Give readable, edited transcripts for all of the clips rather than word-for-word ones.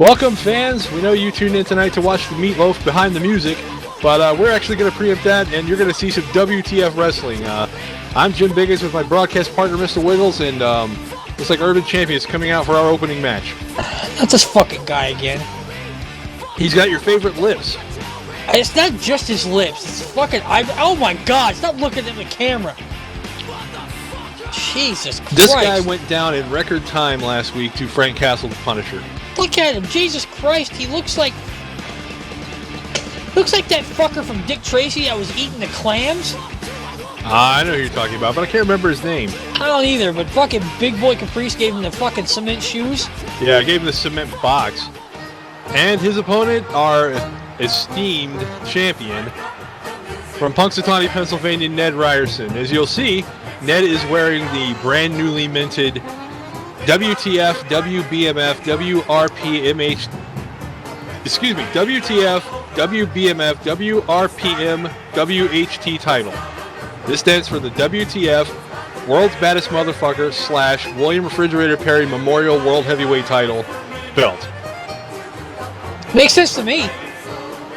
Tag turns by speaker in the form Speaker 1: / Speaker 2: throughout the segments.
Speaker 1: Welcome, fans. We know you tuned in tonight to watch the Meatloaf Behind the Music, but we're actually going to preempt that, and you're going to see some WTF wrestling. I'm Jim Biggins with my broadcast partner, Mr. Wiggles, and looks like Urban Champion is coming out for our opening match.
Speaker 2: Not this fucking guy again.
Speaker 1: He's got your favorite lips.
Speaker 2: It's not just his lips. It's fucking oh my god! Stop looking at the camera. Jesus Christ.
Speaker 1: This guy went down in record time last week to Frank Castle, the Punisher.
Speaker 2: Look at him. Jesus Christ. He looks like that fucker from Dick Tracy that was eating the clams.
Speaker 1: I know who you're talking about, but I can't remember his name.
Speaker 2: I don't either, but fucking Big Boy Caprice gave him the fucking cement shoes.
Speaker 1: Yeah, I gave him the cement box. And his opponent, our esteemed champion from Punxsutawney, Pennsylvania, Ned Ryerson. As you'll see, Ned is wearing the brand newly minted WTF, WBMF, WTF, WBMF, WRPMWHT title. This stands for the WTF, World's Baddest Motherfucker / William Refrigerator Perry Memorial World Heavyweight title belt.
Speaker 2: Makes sense to me.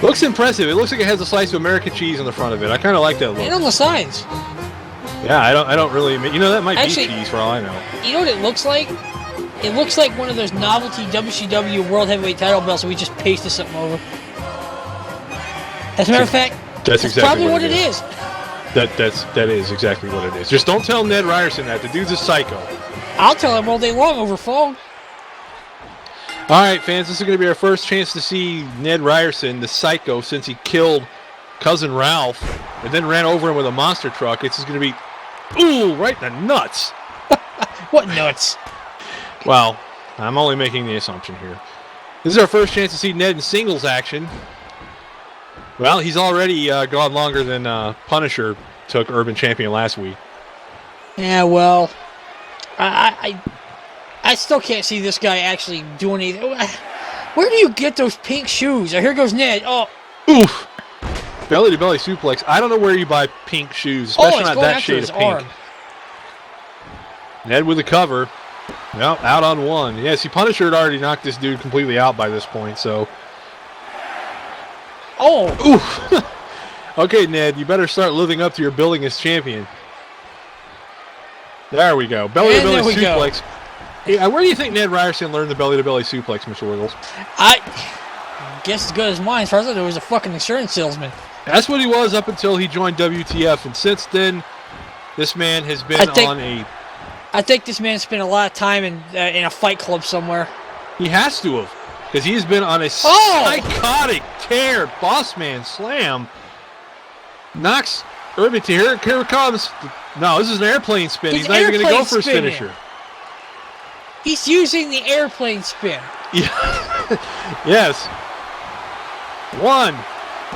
Speaker 1: Looks impressive. It looks like it has a slice of American cheese on the front of it. I kind of like that look.
Speaker 2: And on the sides.
Speaker 1: Yeah, I don't really. You know, that might be cheese for all I know.
Speaker 2: You know what it looks like? It looks like one of those novelty WCW World Heavyweight title belts that we just pasted something over. As a matter of fact,
Speaker 1: that's exactly
Speaker 2: probably what it is.
Speaker 1: That is exactly what it is. Just don't tell Ned Ryerson that. The dude's a psycho.
Speaker 2: I'll tell him all day long over phone.
Speaker 1: All right, fans, this is going to be our first chance to see Ned Ryerson, the psycho, since he killed Cousin Ralph and then ran over him with a monster truck. It's just going to be, ooh, right in the nuts.
Speaker 2: What nuts?
Speaker 1: Well, I'm only making the assumption here. This is our first chance to see Ned in singles action. Well, he's already gone longer than Punisher took Urban Champion last week.
Speaker 2: Yeah, well, I still can't see this guy actually doing anything. Where do you get those pink shoes? Oh, here goes Ned. Oh.
Speaker 1: Oof. Belly-to-belly suplex. I don't know where you buy pink shoes, especially not that shade of pink. Arm. Ned with the cover. Well, out on one. Yeah, see, Punisher had already knocked this dude completely out by this point, so...
Speaker 2: Oh!
Speaker 1: Oof. Okay, Ned, you better start living up to your billing as champion. There we go. Belly-to-belly suplex. Hey, where do you think Ned Ryerson learned the belly-to-belly suplex, Mr. Wiggles?
Speaker 2: I guess as good as mine. As far as I know, he was a fucking insurance salesman.
Speaker 1: That's what he was up until he joined WTF, and since then, this man has been
Speaker 2: I think this man spent a lot of time in a fight club somewhere.
Speaker 1: He has to have, because he's been on a psychotic tear. Boss man slam. Knocks Urban to here. Here it comes. No, this is an airplane spin. He's not even going to go for his finisher.
Speaker 2: He's using the airplane spin.
Speaker 1: Yeah. Yes. 1,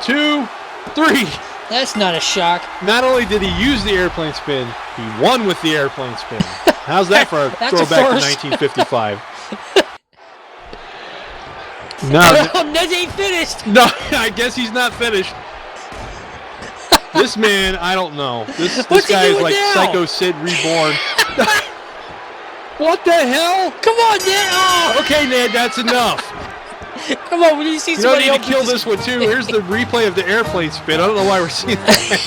Speaker 1: 2, 3.
Speaker 2: That's not a shock.
Speaker 1: Not only did he use the airplane spin, he won with the airplane spin. How's that for a throwback to 1955?
Speaker 2: No, Ned ain't finished.
Speaker 1: No, I guess he's not finished. This man, I don't know. This guy is like now? Psycho Sid reborn. What the hell?
Speaker 2: Come on, Ned. Oh.
Speaker 1: Okay, Ned, that's enough.
Speaker 2: Come on, we need to see somebody
Speaker 1: else. You don't need to kill this one, too. Here's the replay of the airplane spin. I don't know why we're seeing that.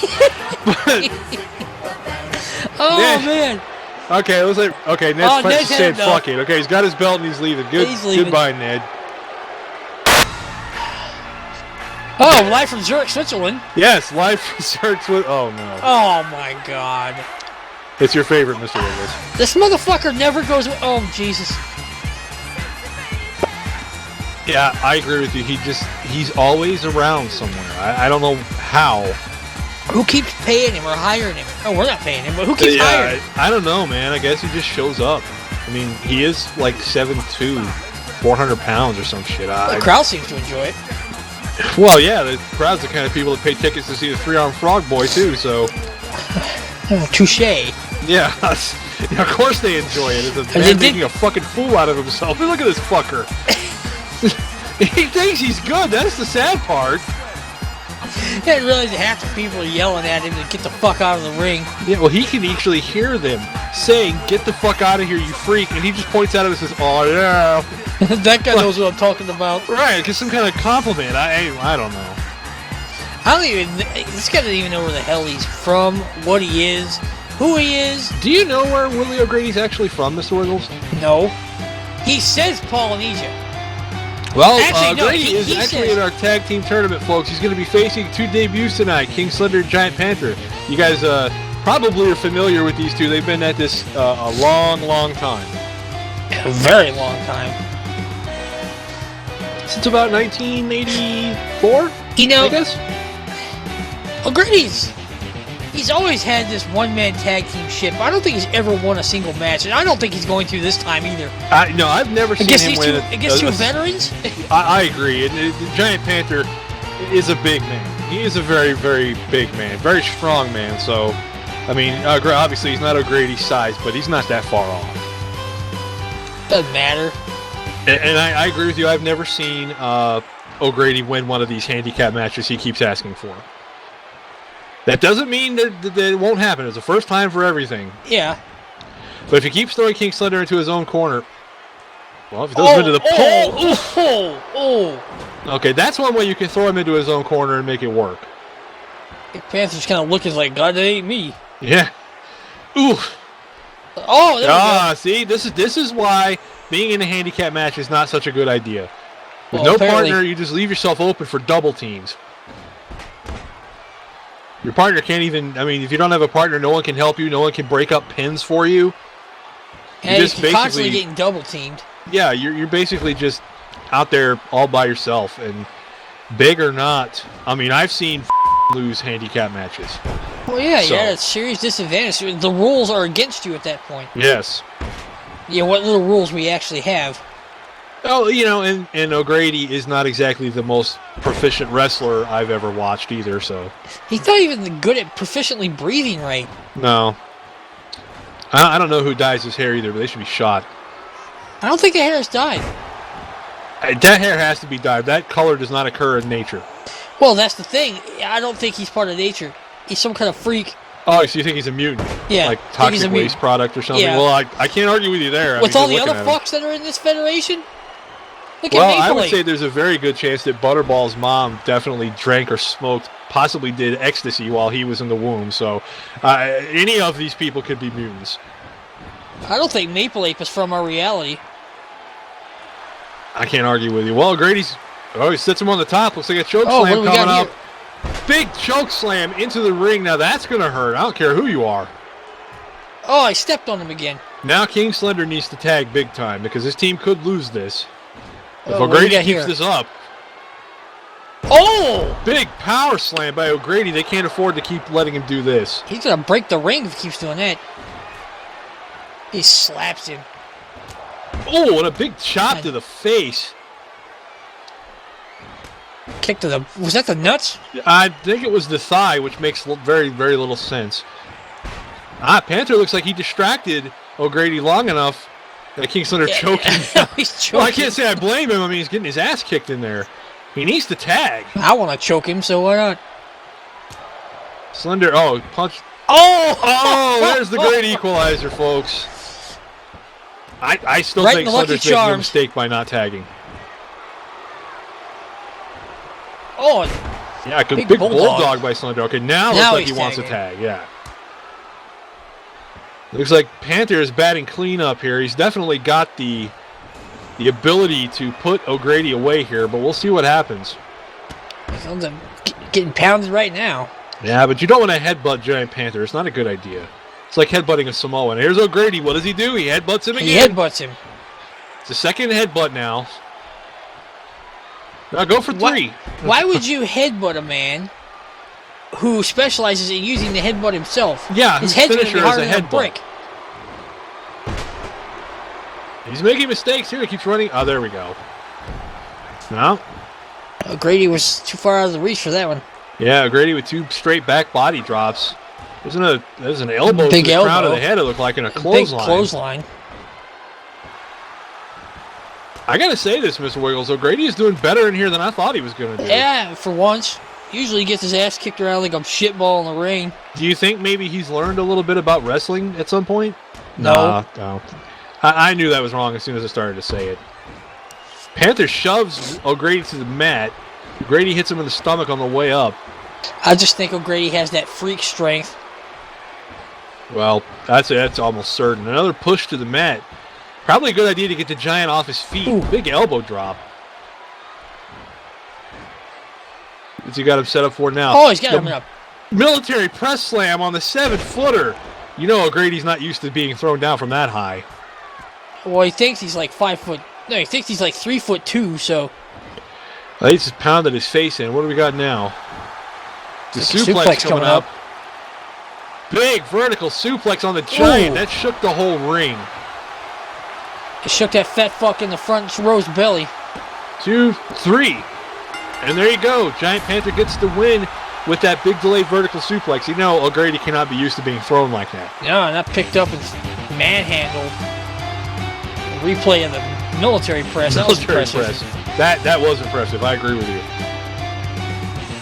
Speaker 2: Oh, Ned, man.
Speaker 1: Okay, let's like, okay, Ned's saying fuck it. Okay, he's got his belt and he's leaving. Goodbye, Ned.
Speaker 2: Oh, live from Zurich, Switzerland.
Speaker 1: Yes, live from Zurich, Switzerland. Oh, no.
Speaker 2: Oh, my God.
Speaker 1: It's your favorite, Mr. Wiggles.
Speaker 2: This motherfucker never goes... Oh, Jesus.
Speaker 1: Yeah, I agree with you. He's always around somewhere. I don't know how.
Speaker 2: Who keeps paying him or hiring him? Oh, we're not paying him, but who keeps hiring him?
Speaker 1: I don't know, man. I guess he just shows up. I mean, he is like 7'2", 400 pounds or some shit.
Speaker 2: The crowd seems to enjoy it.
Speaker 1: Well, yeah, the crowd's the kind of people that pay tickets to see the three-armed frog boy, too, so...
Speaker 2: Touche.
Speaker 1: Yeah, of course they enjoy it. It's a man making a fucking fool out of himself. Look at this fucker. He thinks he's good. That's the sad part.
Speaker 2: didn't realize that half the people are yelling at him to get the fuck out of the ring.
Speaker 1: Yeah, well, he can actually hear them saying, "Get the fuck out of here, you freak!" And he just points at him and says, "Oh yeah."
Speaker 2: That guy knows what I'm talking about.
Speaker 1: Right, because some kind of compliment. I don't know.
Speaker 2: I don't even. This guy doesn't even know where the hell he's from, what he is, who he is.
Speaker 1: Do you know where Willie O'Grady's actually from, Mr. Wiggles?
Speaker 2: No. He says Polynesia.
Speaker 1: Well,
Speaker 2: Actually, no,
Speaker 1: Grady is actually
Speaker 2: says,
Speaker 1: in our tag team tournament, folks. He's going to be facing 2 debuts tonight, King Slender and Giant Panther. You guys probably are familiar with these two. They've been at this a long, long time.
Speaker 2: A very long time.
Speaker 1: Since about 1984,
Speaker 2: you know,
Speaker 1: I guess?
Speaker 2: O'Grady's, he's always had this one-man tag team ship. I don't think he's ever won a single match, and I don't think he's going to this time either.
Speaker 1: No, I've never seen him win.
Speaker 2: Against two veterans?
Speaker 1: I agree. The Giant Panther is a big man. He is a very, very big man, very strong man. So, I mean, obviously he's not O'Grady's size, but he's not that far off.
Speaker 2: Doesn't matter.
Speaker 1: And I agree with you. I've never seen O'Grady win one of these handicap matches he keeps asking for. That doesn't mean that it won't happen. It's the first time for everything.
Speaker 2: Yeah.
Speaker 1: But if he keeps throwing King Slender into his own corner, well, if he throws him into the pole, okay, that's one way you can throw him into his own corner and make it work.
Speaker 2: The Panther's kind of looking like, God, that ain't me.
Speaker 1: Yeah. Ooh.
Speaker 2: Oh, there we go.
Speaker 1: See, this is why being in a handicap match is not such a good idea. With no
Speaker 2: apparently
Speaker 1: partner, you just leave yourself open for double teams. Your partner can't even, I mean, if you don't have a partner, no one can help you, no one can break up pins for you.
Speaker 2: And you're constantly getting double teamed.
Speaker 1: Yeah, you're basically just out there all by yourself. And big or not, I mean, I've seen lose handicap matches.
Speaker 2: Well, yeah, it's serious disadvantage. The rules are against you at that point.
Speaker 1: Yes.
Speaker 2: Yeah, what little rules we actually have.
Speaker 1: Oh, you know, and O'Grady is not exactly the most proficient wrestler I've ever watched either, so.
Speaker 2: He's not even good at proficiently breathing right.
Speaker 1: No. I don't know who dyes his hair either, but they should be shot.
Speaker 2: I don't think the hair is dyed.
Speaker 1: That hair has to be dyed. That color does not occur in nature.
Speaker 2: Well, that's the thing. I don't think he's part of nature. He's some kind of freak.
Speaker 1: Oh, so you think he's a mutant?
Speaker 2: Yeah.
Speaker 1: Like toxic waste product or something?
Speaker 2: Yeah.
Speaker 1: Well, I can't argue with you there.
Speaker 2: With all the other fucks that are in this federation? Look
Speaker 1: well,
Speaker 2: at Maple
Speaker 1: I would
Speaker 2: Leaf.
Speaker 1: say there's a very good chance that Butterball's mom definitely drank or smoked, possibly did ecstasy while he was in the womb. So any of these people could be mutants.
Speaker 2: I don't think Maple Leaf is from our reality.
Speaker 1: I can't argue with you. Well, Grady's... Oh, he sits him on the top. Looks like a choke slam coming up. Big choke slam into the ring. Now that's going to hurt. I don't care who you are.
Speaker 2: Oh, I stepped on him again.
Speaker 1: Now King Slender needs to tag big time because his team could lose this. If O'Grady keeps this up.
Speaker 2: Oh!
Speaker 1: Big power slam by O'Grady. They can't afford to keep letting him do this.
Speaker 2: He's going to break the ring if he keeps doing that. He slaps him.
Speaker 1: Oh, and a big chop to the face.
Speaker 2: Kick to the... Was that the nuts?
Speaker 1: I think it was the thigh, which makes very, very little sense. Panther looks like he distracted O'Grady long enough that King Slender choking.
Speaker 2: He's choking.
Speaker 1: Well, I can't say I blame him. I mean, he's getting his ass kicked in there. He needs to tag.
Speaker 2: I want to choke him, so why not?
Speaker 1: Slender, punch.
Speaker 2: Oh!
Speaker 1: There's the great equalizer, folks. I still think Slender's making a mistake by not tagging.
Speaker 2: Oh,
Speaker 1: yeah, big bulldog by Slender. Okay, now looks like he wants to tag. Yeah. Looks like Panther is batting clean up here. He's definitely got the ability to put O'Grady away here, but we'll see what happens.
Speaker 2: Sounds like getting pounded right now.
Speaker 1: Yeah, but you don't want to headbutt Giant Panther. It's not a good idea. It's like headbutting a Samoan. Here's O'Grady. What does he do? He headbutts him again.
Speaker 2: He headbutts him.
Speaker 1: It's the second headbutt now. Now go for 3.
Speaker 2: Why would you headbutt a man who specializes in using the headbutt himself?
Speaker 1: Yeah,
Speaker 2: his head's going to be harder
Speaker 1: than
Speaker 2: a brick.
Speaker 1: He's making mistakes here. He keeps running. Oh, there we go. No.
Speaker 2: O'Grady was too far out of the reach for that one.
Speaker 1: Yeah, O'Grady with 2 straight back body drops. There's an elbow to the crown of the head, it looked like, in a clothesline.
Speaker 2: Big clothesline.
Speaker 1: I got to say this, Mr. Wiggles. O'Grady is doing better in here than I thought he was going to do.
Speaker 2: Yeah, for once. Usually he gets his ass kicked around like a shitball in the ring.
Speaker 1: Do you think maybe he's learned a little bit about wrestling at some point?
Speaker 2: No.
Speaker 1: No. I knew that was wrong as soon as I started to say it. Panther shoves O'Grady to the mat. O'Grady hits him in the stomach on the way up.
Speaker 2: I just think O'Grady has that freak strength.
Speaker 1: Well, that's almost certain. Another push to the mat. Probably a good idea to get the Giant off his feet.
Speaker 2: Ooh.
Speaker 1: Big elbow drop. What's he got him set up for now?
Speaker 2: Oh, he's got him up.
Speaker 1: Military press slam on the 7-footer. You know O'Grady's not used to being thrown down from that high.
Speaker 2: Well, he thinks he's like 5 foot. No, he thinks he's like 3'2", so.
Speaker 1: He just pounded his face in. What do we got now? The
Speaker 2: It's like a
Speaker 1: suplex coming up. Big vertical suplex on the Giant.
Speaker 2: Ooh.
Speaker 1: That shook the whole ring.
Speaker 2: It shook that fat fuck in the front row's belly.
Speaker 1: 2, 3. And there you go. Giant Panther gets the win with that big delayed vertical suplex. You know O'Grady cannot be used to being thrown like that.
Speaker 2: No, and that picked up and manhandled. Replay of the military press. That was
Speaker 1: Military
Speaker 2: impressive.
Speaker 1: press. That was impressive. I agree with you.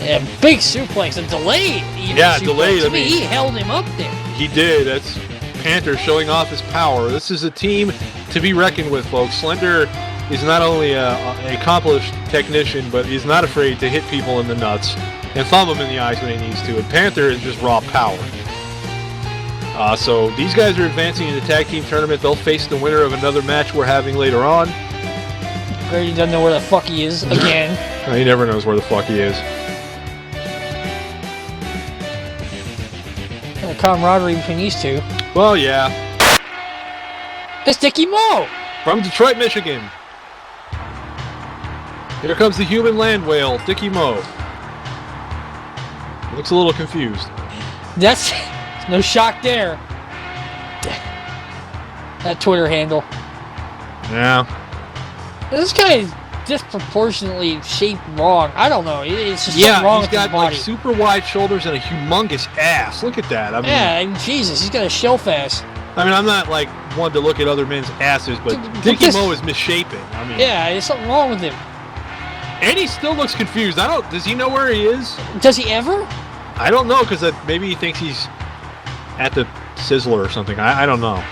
Speaker 2: Yeah, big suplex. And delayed. Even
Speaker 1: Yeah,
Speaker 2: suplex.
Speaker 1: delayed.
Speaker 2: I mean, he held him up there.
Speaker 1: He did. That's Panther showing off his power. This is a team to be reckoned with, folks. Slender is not only an accomplished technician, but he's not afraid to hit people in the nuts and thumb them in the eyes when he needs to. And Panther is just raw power. So these guys are advancing in the tag team tournament. They'll face the winner of another match we're having later on.
Speaker 2: Grady doesn't know where the fuck he is again.
Speaker 1: He never knows where the fuck he is.
Speaker 2: The camaraderie between these two.
Speaker 1: Well, yeah.
Speaker 2: It's Dickie Mo.
Speaker 1: From Detroit, Michigan. Here comes the human land whale, Dickie Mo. Looks a little confused.
Speaker 2: That's no shock there. That Twitter handle.
Speaker 1: Yeah.
Speaker 2: This guy is disproportionately shaped wrong. I don't know. It's just something
Speaker 1: Yeah,
Speaker 2: wrong
Speaker 1: he's
Speaker 2: with his
Speaker 1: got
Speaker 2: body.
Speaker 1: like super wide shoulders and a humongous ass. Look at that. I mean,
Speaker 2: Yeah, and Jesus, he's got a shelf ass.
Speaker 1: I'm not like one to look at other men's asses, but Dickie
Speaker 2: this-
Speaker 1: Mo is misshapen. I mean,
Speaker 2: Yeah, there's something wrong with him.
Speaker 1: and he still looks confused. Does he know where he is?
Speaker 2: Does he ever?
Speaker 1: I don't know, because maybe he thinks he's at the Sizzler or something. I don't know.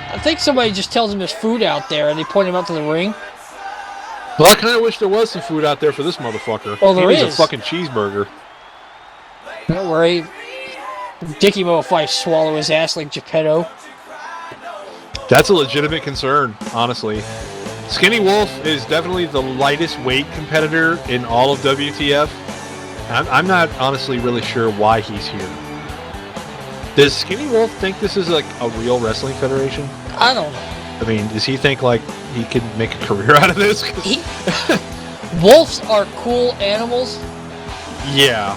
Speaker 2: I think somebody just tells him there's food out there and they point him out to the ring.
Speaker 1: Well, I kind of wish there was some food out there for this motherfucker.
Speaker 2: Well, there
Speaker 1: he needs
Speaker 2: is.
Speaker 1: a fucking cheeseburger.
Speaker 2: Don't worry. Dickie Mo will probably swallow his ass like Geppetto.
Speaker 1: That's a legitimate concern, honestly. Skinny Wolf is definitely the lightest weight competitor in all of WTF. I'm not honestly really sure why he's here. Does Skinny Wolf think this is like a real wrestling federation?
Speaker 2: I don't know.
Speaker 1: I mean, does he think like he could make a career out of this?
Speaker 2: Wolves are cool animals.
Speaker 1: Yeah.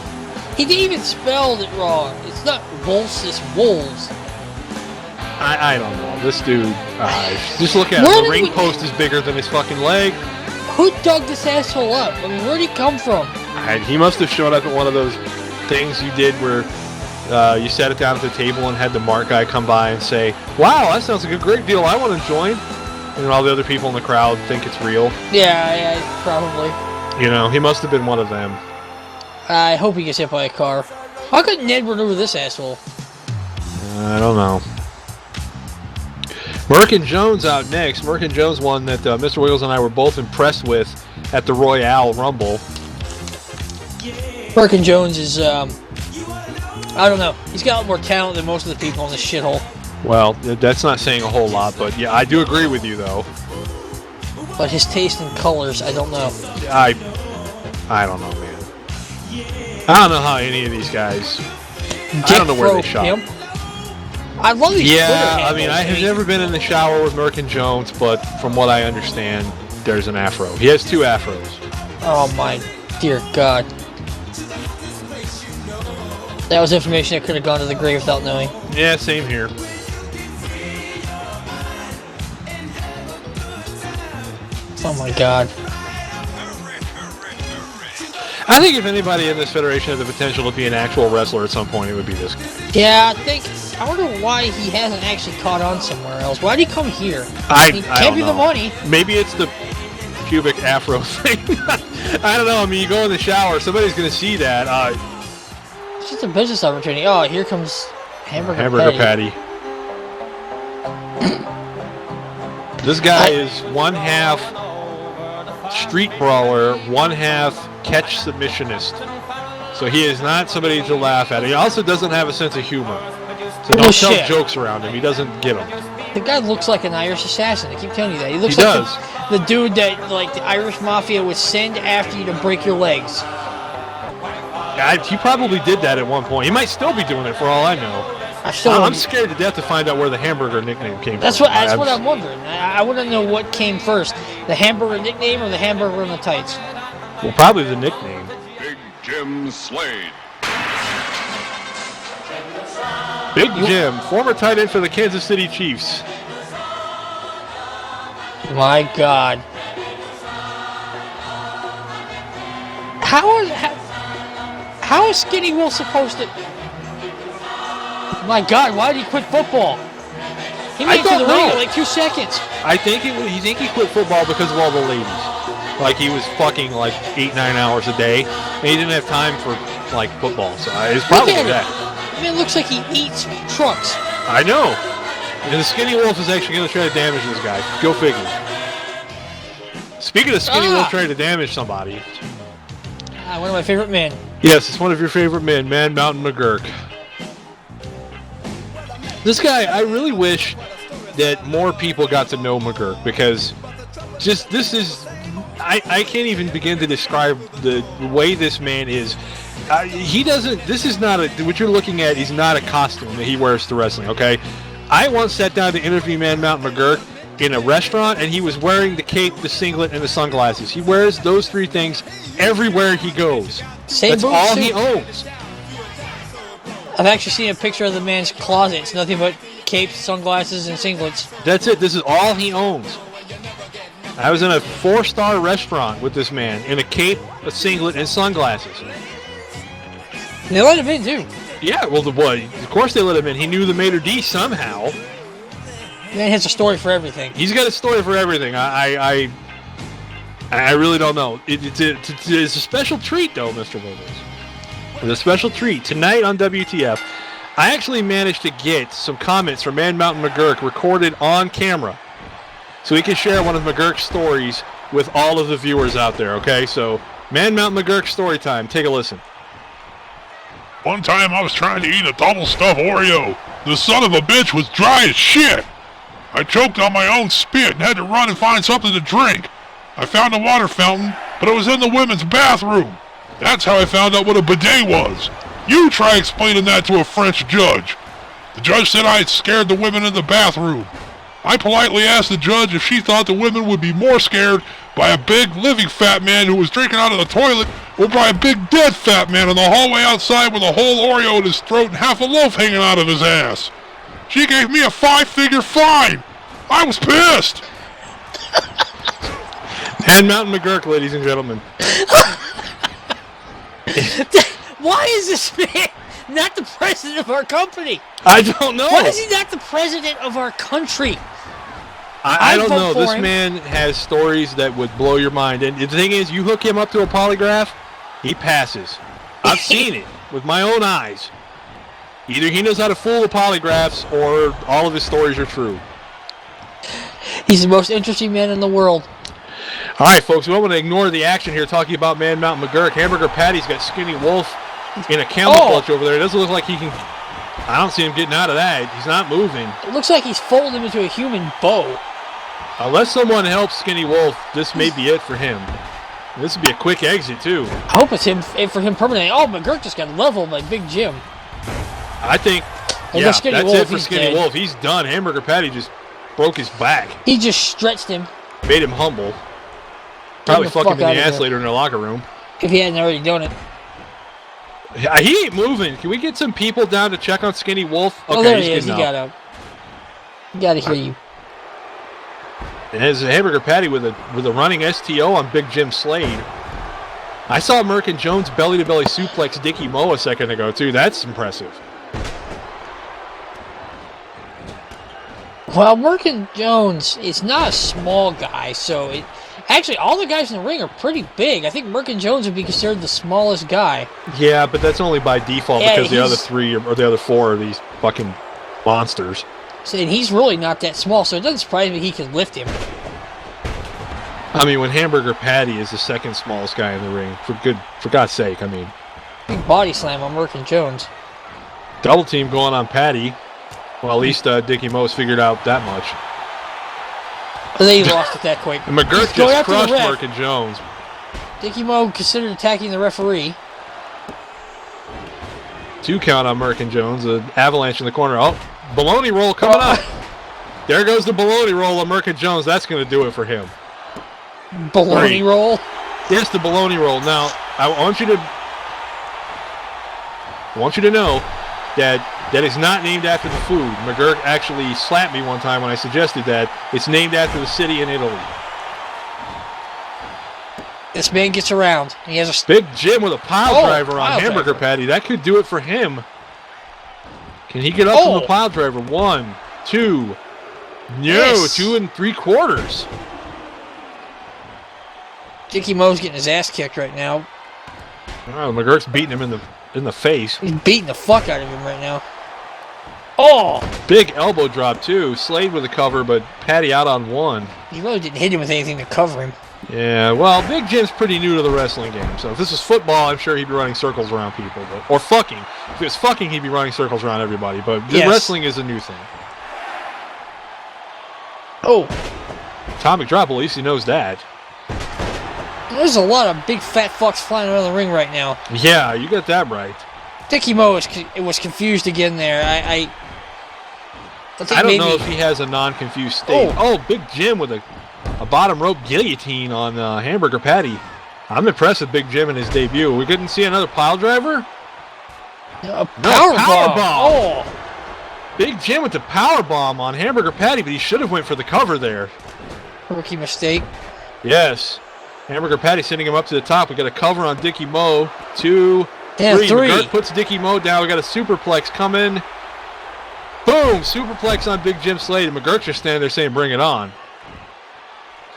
Speaker 2: He even spelled it wrong. It's not wolves, it's wolves.
Speaker 1: I don't know. This dude, just look at
Speaker 2: Where
Speaker 1: him. The
Speaker 2: did
Speaker 1: ring
Speaker 2: we-
Speaker 1: post is bigger than his fucking leg.
Speaker 2: Who dug this asshole up? I mean, where'd he come from?
Speaker 1: He must have shown up at one of those things you did where you sat it down at the table and had the Mark guy come by and say, "Wow, that sounds like a great deal. I want to join." And all the other people in the crowd think it's real.
Speaker 2: Yeah, probably.
Speaker 1: You know, he must have been one of them.
Speaker 2: I hope he gets hit by a car. How could Ned run over this asshole?
Speaker 1: I don't know. Merck and Jones out next. Merck and Jones, one that Mr. Wiggles and I were both impressed with at the Royale Rumble.
Speaker 2: Perkin Jones is, I don't know. He's got more talent than most of the people in this shithole.
Speaker 1: Well, that's not saying a whole lot, but yeah, I do agree with you, though.
Speaker 2: But his taste in colors, I don't know.
Speaker 1: I don't know, man. I don't know how any of these guys. I don't know where they shop.
Speaker 2: Pimp. I love these
Speaker 1: Yeah,
Speaker 2: Twitter
Speaker 1: I mean,
Speaker 2: handles.
Speaker 1: I have never been in the shower with Merck and Jones, but from what I understand, there's an afro. He has 2 afros.
Speaker 2: Oh my dear God. That was information I could have gone to the grave without knowing.
Speaker 1: Yeah, same here.
Speaker 2: Oh my God.
Speaker 1: I think if anybody in this federation had the potential to be an actual wrestler at some point, it would be this guy.
Speaker 2: Yeah, I wonder why he hasn't actually caught on somewhere else. Why'd he come here?
Speaker 1: I
Speaker 2: He
Speaker 1: don't
Speaker 2: can't be
Speaker 1: know.
Speaker 2: the money.
Speaker 1: Maybe it's the pubic afro thing. I don't know. I mean, you go in the shower, somebody's going to see that.
Speaker 2: It's just a business opportunity. Oh, here comes
Speaker 1: hamburger patty. This guy is one half street brawler, one half catch submissionist. So he is not somebody to laugh at. He also doesn't have a sense of humor. So don't tell jokes around him. He doesn't get them.
Speaker 2: The guy looks like an Irish assassin. I keep telling you that. He looks
Speaker 1: like
Speaker 2: the dude that like the Irish mafia would send after you to break your legs.
Speaker 1: He probably did that at one point. He might still be doing it for all I know. I'm scared to death to find out where the hamburger nickname came from.
Speaker 2: That's what I'm wondering. I want to know what came first, the hamburger nickname or the hamburger in the tights.
Speaker 1: Well, probably the nickname.
Speaker 3: Big Jim Slade.
Speaker 1: Big Jim, former tight end for the Kansas City Chiefs.
Speaker 2: My God. How is Skinny Wolf supposed to... My God, why did he quit football? He made it to the ring in like 2 seconds.
Speaker 1: I think he quit football because of all the ladies. Like he was fucking like 8-9 hours a day, and he didn't have time for like football. So it's probably that.
Speaker 2: I mean, it looks like he eats trucks.
Speaker 1: I know. And the Skinny Wolf is actually going to try to damage this guy. Go figure. Speaking of Skinny Wolf trying to damage somebody.
Speaker 2: One of my favorite men.
Speaker 1: Yes, it's one of your favorite men, Man Mountain McGurk. This guy, I really wish that more people got to know McGurk because I can't even begin to describe the way this man is. This is not what you're looking at is not a costume that he wears to wrestling, okay? I once sat down to interview Man Mountain McGurk in a restaurant, and he was wearing the cape, the singlet, and the sunglasses. He wears those three things everywhere he goes. That's all he owns.
Speaker 2: I've actually seen a picture of the man's closet. It's nothing but capes, sunglasses, and singlets.
Speaker 1: That's it. This is all he owns. I was in a 4-star restaurant with this man in a cape, a singlet, and sunglasses.
Speaker 2: And they let him in, too.
Speaker 1: Yeah, well, of course they let him in. He knew the maitre d' somehow.
Speaker 2: Man has a story for everything.
Speaker 1: He's got a story for everything. I really don't know. It's a special treat, though, Mr. Lopez. It's a special treat. Tonight on WTF, I actually managed to get some comments from Man Mountain McGurk recorded on camera so we can share one of McGurk's stories with all of the viewers out there, okay? So, Man Mountain McGurk story time. Take a listen.
Speaker 3: One time I was trying to eat a double stuffed Oreo. The son of a bitch was dry as shit. I choked on my own spit and had to run and find something to drink. I found a water fountain, but it was in the women's bathroom. That's how I found out what a bidet was. You try explaining that to a French judge. The judge said I had scared the women in the bathroom. I politely asked the judge if she thought the women would be more scared by a big living fat man who was drinking out of the toilet or by a big dead fat man in the hallway outside with a whole Oreo in his throat and half a loaf hanging out of his ass. She gave me a 5-figure fine. I was pissed.
Speaker 1: Man Mountain McGurk, ladies and gentlemen.
Speaker 2: Why is this man not the president of our company?
Speaker 1: I don't know.
Speaker 2: Why is he not the president of our country?
Speaker 1: I don't know. This man has stories that would blow your mind. And the thing is, you hook him up to a polygraph, he passes. I've seen it with my own eyes. Either he knows how to fool the polygraphs or all of his stories are true.
Speaker 2: He's the most interesting man in the world.
Speaker 1: All right, folks, we don't want to ignore the action here talking about Man Mountain McGurk. Hamburger Patty's got Skinny Wolf in a camel clutch over there. It doesn't look like he can... I don't see him getting out of that. He's not moving.
Speaker 2: It looks like he's folded him into a human bow.
Speaker 1: Unless someone helps Skinny Wolf, this may be it for him. This would be a quick exit, too.
Speaker 2: I hope it's him for him permanently. Oh, McGurk just got leveled by Big Jim.
Speaker 1: I think, that's it for Skinny Wolf. He's done. Hamburger Patty just broke his back.
Speaker 2: He just stretched him.
Speaker 1: Made him humble. Probably fuck him in the ass later in the locker room.
Speaker 2: If he hadn't already done it.
Speaker 1: He ain't moving. Can we get some people down to check on Skinny Wolf? Okay,
Speaker 2: oh, there he is. He got out. He got to hear you.
Speaker 1: And there's a Hamburger Patty with a running STO on Big Jim Slade. I saw Merck and Jones belly-to-belly suplex Dickie Moe a second ago, too. That's impressive.
Speaker 2: Well, Merck and Jones is not a small guy, so Actually, all the guys in the ring are pretty big. I think Merkin Jones would be considered the smallest guy.
Speaker 1: Yeah, but that's only by default
Speaker 2: Yeah,
Speaker 1: because the other 3 or the other 4 are these fucking monsters.
Speaker 2: So, and he's really not that small, so it doesn't surprise me he could lift him.
Speaker 1: I mean, when Hamburger Patty is the second smallest guy in the ring, for God's sake, I mean.
Speaker 2: Big body slam on Merkin Jones.
Speaker 1: Double team going on Patty. Well, at least Dickie Mo's figured out that much.
Speaker 2: And then he lost it that quick.
Speaker 1: And McGurk just crushed Merkin Jones.
Speaker 2: Dickie Mo considered attacking the referee.
Speaker 1: 2 count on Merkin Jones. An avalanche in the corner. Oh, baloney roll coming up. There goes the baloney roll on Merkin Jones. That's going to do it for him.
Speaker 2: Baloney roll?
Speaker 1: Yes, the baloney roll. Now, I want you to know that is not named after the food. McGurk actually slapped me one time when I suggested that. It's named after the city in Italy.
Speaker 2: This man gets around. He has a
Speaker 1: Big Jim with a pile driver on
Speaker 2: pile
Speaker 1: Hamburger
Speaker 2: driver.
Speaker 1: Patty. That could do it for him. Can he get up from the pile driver? 1, 2. No,
Speaker 2: Yes.
Speaker 1: 2 3/4.
Speaker 2: Dickie Mo's getting his ass kicked right now.
Speaker 1: Oh, McGurk's beating him in the face.
Speaker 2: He's beating the fuck out of him right now. Oh!
Speaker 1: Big elbow drop too. Slade with a cover, but Patty out on 1.
Speaker 2: He really didn't hit him with anything to cover him.
Speaker 1: Yeah, well, Big Jim's pretty new to the wrestling game, so if this was football, I'm sure he'd be running circles around people. Or fucking. If it was fucking, he'd be running circles around everybody, but wrestling is a new thing.
Speaker 2: Oh!
Speaker 1: Atomic drop, at least he knows that.
Speaker 2: There's a lot of big fat fucks flying around the ring right now.
Speaker 1: Yeah, you got that right.
Speaker 2: Dickie Mo was confused again there. I
Speaker 1: don't know if he has a non-confused state. Oh, Big Jim with a bottom rope guillotine on Hamburger Patty. I'm impressed with Big Jim in his debut. We couldn't see another pile driver?
Speaker 2: Power bomb. Oh!
Speaker 1: Big Jim with the power bomb on Hamburger Patty, but he should have went for the cover there.
Speaker 2: Rookie mistake.
Speaker 1: Yes. Hamburger Patty sending him up to the top. We got a cover on Dickie Mo. 2, 3. McGurk puts Dickie Mo down. We got a superplex coming. Boom! Superplex on Big Jim Slade. And McGurk just standing there saying, "Bring it on."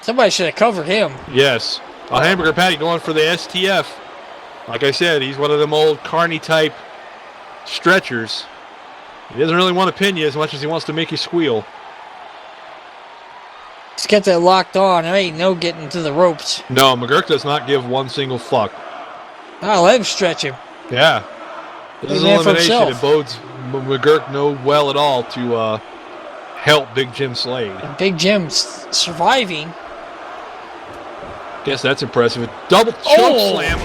Speaker 2: Somebody should have covered him.
Speaker 1: Yes. Hamburger Patty going for the STF. Like I said, he's one of them old carny type stretchers. He doesn't really want to pin you as much as he wants to make you squeal.
Speaker 2: Just get that locked on. There ain't no getting to the ropes.
Speaker 1: No, McGurk does not give one single fuck.
Speaker 2: I'll let him stretch him.
Speaker 1: Yeah. This is elimination. It bodes McGurk no well at all to help Big Jim Slade.
Speaker 2: And Big Jim's surviving.
Speaker 1: Guess that's impressive. Double choke slam.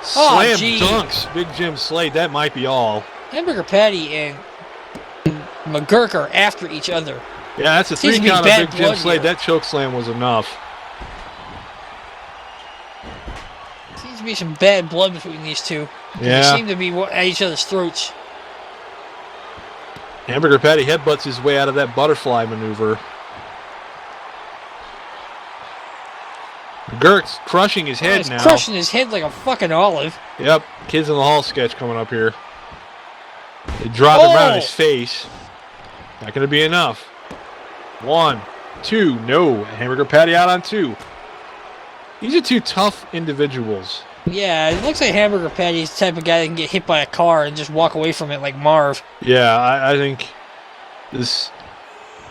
Speaker 1: Slam dunks Big Jim Slade. That might be all.
Speaker 2: Hamburger Patty and McGurk are after each other.
Speaker 1: Yeah, that's a 3 count on Big Jim Slade. That choke slam was enough.
Speaker 2: Seems to be some bad blood between these two.
Speaker 1: Yeah.
Speaker 2: They seem to be at each other's throats.
Speaker 1: Hamburger Patty headbutts his way out of that butterfly maneuver. McGurk's crushing his head now.
Speaker 2: He's crushing his head like a fucking olive.
Speaker 1: Yep. Kids in the Hall sketch coming up here. They drop him right on his face. Not going to be enough. 1, 2, no. Hamburger Patty out on 2. These are 2 tough individuals.
Speaker 2: Yeah, it looks like Hamburger Patty's the type of guy that can get hit by a car and just walk away from it like Marv.
Speaker 1: Yeah, I think this...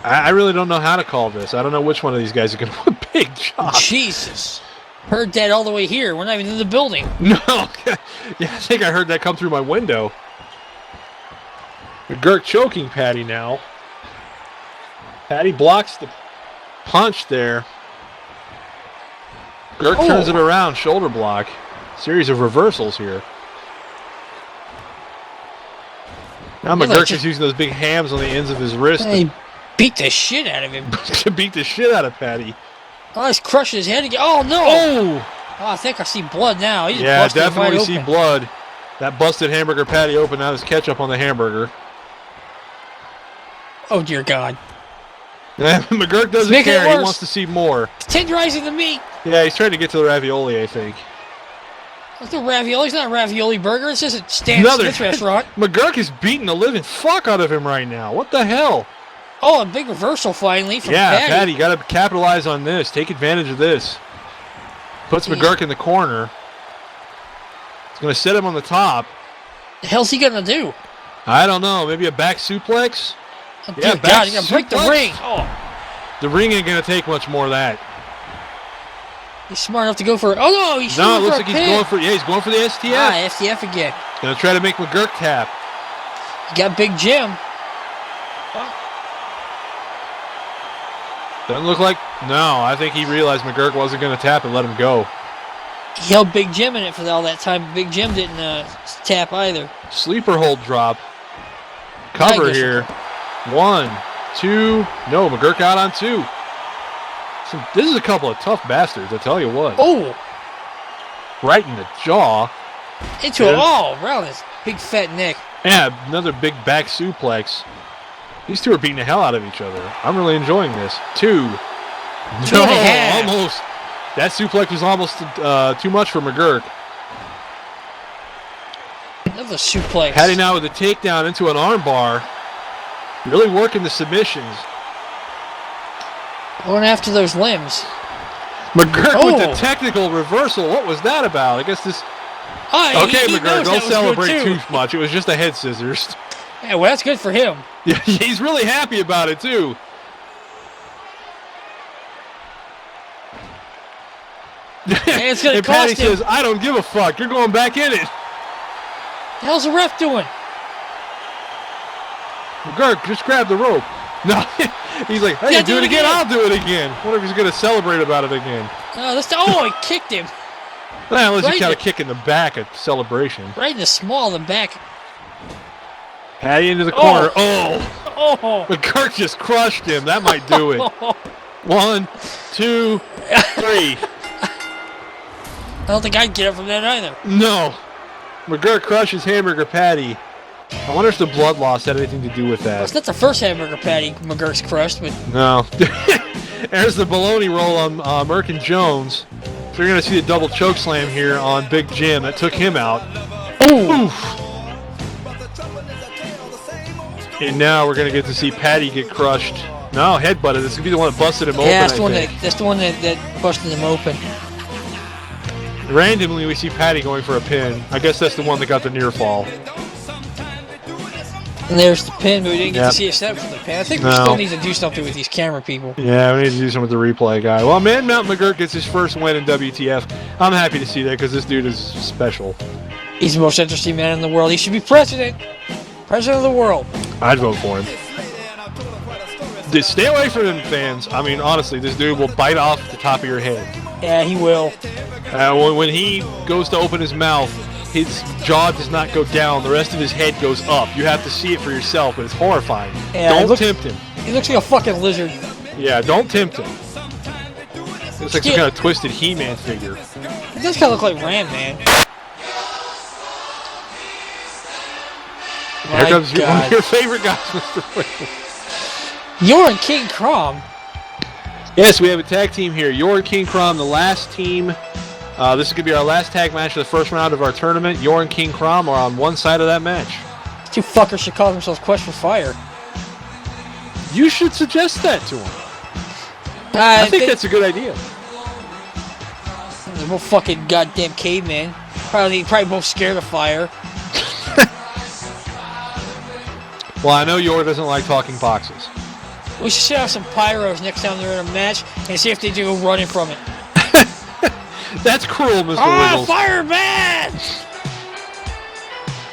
Speaker 1: I really don't know how to call this. I don't know which one of these guys are going to win big job.
Speaker 2: Jesus. Heard that all the way here. We're not even in the building.
Speaker 1: No. Yeah, I think I heard that come through my window. McGurk choking Patty now. Patty blocks the punch there. Gurk turns it around, shoulder block. Series of reversals here. Now McGurk is using those big hams on the ends of his wrist.
Speaker 2: He beat the shit out of him.
Speaker 1: To beat the shit out of Patty.
Speaker 2: Oh, he's crushing his head again. Oh, no.
Speaker 1: Oh,
Speaker 2: I think I see blood now. He's
Speaker 1: yeah,
Speaker 2: busted
Speaker 1: definitely
Speaker 2: wide
Speaker 1: see
Speaker 2: open.
Speaker 1: blood. That busted Hamburger Patty open. Now there's ketchup on the hamburger.
Speaker 2: Oh, dear God.
Speaker 1: McGurk doesn't care. He wants to see more.
Speaker 2: Tenderizing the meat.
Speaker 1: Yeah, he's trying to get to the ravioli, I think.
Speaker 2: It's the ravioli. It's not a ravioli burger. It's just a Stan Smith restaurant.
Speaker 1: McGurk is beating the living fuck out of him right now. What the hell?
Speaker 2: Oh, a big reversal finally from
Speaker 1: Yeah,
Speaker 2: Patty.
Speaker 1: Patty, got to capitalize on this. Take advantage of this. Puts McGurk in the corner. He's going to set him on the top.
Speaker 2: The hell's he gonna do?
Speaker 1: I don't know. Maybe a back suplex?
Speaker 2: Oh,
Speaker 1: Yeah,
Speaker 2: dear God, he's gonna break the
Speaker 1: suplex?
Speaker 2: ring. Oh,
Speaker 1: The ring ain't going to take much more of that.
Speaker 2: he's smart enough to go for it. Oh no, he's
Speaker 1: No, it
Speaker 2: shooting
Speaker 1: looks
Speaker 2: for
Speaker 1: like
Speaker 2: a
Speaker 1: he's
Speaker 2: pin.
Speaker 1: going for, he's going for the STF.
Speaker 2: Ah, STF again.
Speaker 1: Going to try to make McGurk tap.
Speaker 2: You got Big Jim.
Speaker 1: Doesn't look like, no, I think he realized McGurk wasn't going to tap and let him go.
Speaker 2: He held Big Jim in it for all that time. Big Jim didn't tap either.
Speaker 1: Sleeper hold drop. Cover here. 1, 2. No, McGurk out on 2. This is a couple of tough bastards, I tell you what.
Speaker 2: Oh,
Speaker 1: Right in the jaw.
Speaker 2: into it all around his big fat neck.
Speaker 1: Yeah, another big back suplex. These two are beating the hell out of each other. I'm really enjoying this. 2.
Speaker 2: Two and a half.
Speaker 1: Almost. That suplex was almost too much for McGurk.
Speaker 2: Another suplex.
Speaker 1: Patty now with a takedown into an armbar. Really working the submissions.
Speaker 2: Going after those limbs.
Speaker 1: McGurk with the
Speaker 2: Oh.
Speaker 1: technical reversal. What was that about? I guess this...
Speaker 2: Oh,
Speaker 1: Okay,
Speaker 2: he
Speaker 1: McGurk,
Speaker 2: knows that
Speaker 1: don't
Speaker 2: was
Speaker 1: celebrate
Speaker 2: good,
Speaker 1: too much. It was just a head scissors.
Speaker 2: Yeah, well, that's good for him.
Speaker 1: Yeah, he's really happy about it, too.
Speaker 2: And it's gonna
Speaker 1: and
Speaker 2: cost
Speaker 1: Patty
Speaker 2: him.
Speaker 1: says, I don't give a fuck. You're going back in it.
Speaker 2: The hell's the ref doing?
Speaker 1: McGurk, just grab the rope. No, he's like, hey,
Speaker 2: Yeah,
Speaker 1: do it again, I'll do it again. Wonder if he's going to celebrate about it again.
Speaker 2: Oh, he kicked him.
Speaker 1: Well, unless
Speaker 2: Right
Speaker 1: you kind
Speaker 2: in
Speaker 1: of kick in the back at celebration.
Speaker 2: Right in the small of the back.
Speaker 1: Patty into the corner. Oh.
Speaker 2: Oh.
Speaker 1: McGurk just crushed him. That might do it. 1, 2, 3.
Speaker 2: I don't think I'd get up from that either.
Speaker 1: No. McGurk crushes Hamburger Patty. I wonder if the blood loss had anything to do with
Speaker 2: Well, it's
Speaker 1: that.
Speaker 2: not the first hamburger patty McGurk's crushed, but
Speaker 1: No. There's the baloney roll on Merkin Jones. So you're going to see the double choke slam here on Big Jim. That took him out. Oof. And now we're going to get to see Patty get crushed. No, headbutted. This is going to be the one that busted him open,
Speaker 2: yeah, that's the one
Speaker 1: think.
Speaker 2: that busted him open.
Speaker 1: Randomly, we see Patty going for a pin. I guess that's the one that got the near fall.
Speaker 2: And there's the pin, but we didn't get
Speaker 1: Yep.
Speaker 2: to see a step from the pin. I think we
Speaker 1: No.
Speaker 2: still need to do something with these camera people.
Speaker 1: Yeah, we need to do something with the replay guy. Well, Man Mountain McGurk gets his first win in WTF. I'm happy to see that because this dude is special.
Speaker 2: He's the most interesting man in the world. He should be president. President of the world.
Speaker 1: I'd vote for him. Just stay away from him, fans. I mean, honestly, this dude will bite off the top of your head.
Speaker 2: Yeah, he will.
Speaker 1: When he goes to open his mouth, his jaw does not go down. The rest of his head goes up. You have to see it for yourself, but it's horrifying.
Speaker 2: Yeah,
Speaker 1: Don't tempt him.
Speaker 2: He looks like a fucking lizard.
Speaker 1: Yeah, don't tempt him. Looks like some
Speaker 2: Yeah.
Speaker 1: kind of twisted He-Man figure.
Speaker 2: He does kind of look like Ram Man.
Speaker 1: Here comes one of
Speaker 2: God.
Speaker 1: your favorite guys, Mr. Wiggle.
Speaker 2: You're in King Crom.
Speaker 1: Yes, we have a tag team here. Yor and King Crom, the last team. This is going to be our last tag match of the first round of our tournament. Yor and King Crom are on one side of that match.
Speaker 2: Two fuckers should call themselves Quest for Fire.
Speaker 1: You should suggest that to him. I think that's a good idea.
Speaker 2: They're both fucking goddamn cavemen. Probably both scared of fire.
Speaker 1: Well, I know Yor doesn't like talking boxes.
Speaker 2: We should set out some pyros next time they're in a match and see if they do running from it.
Speaker 1: That's cruel, Mr.
Speaker 2: Ah,
Speaker 1: Wiggles.
Speaker 2: fire bad!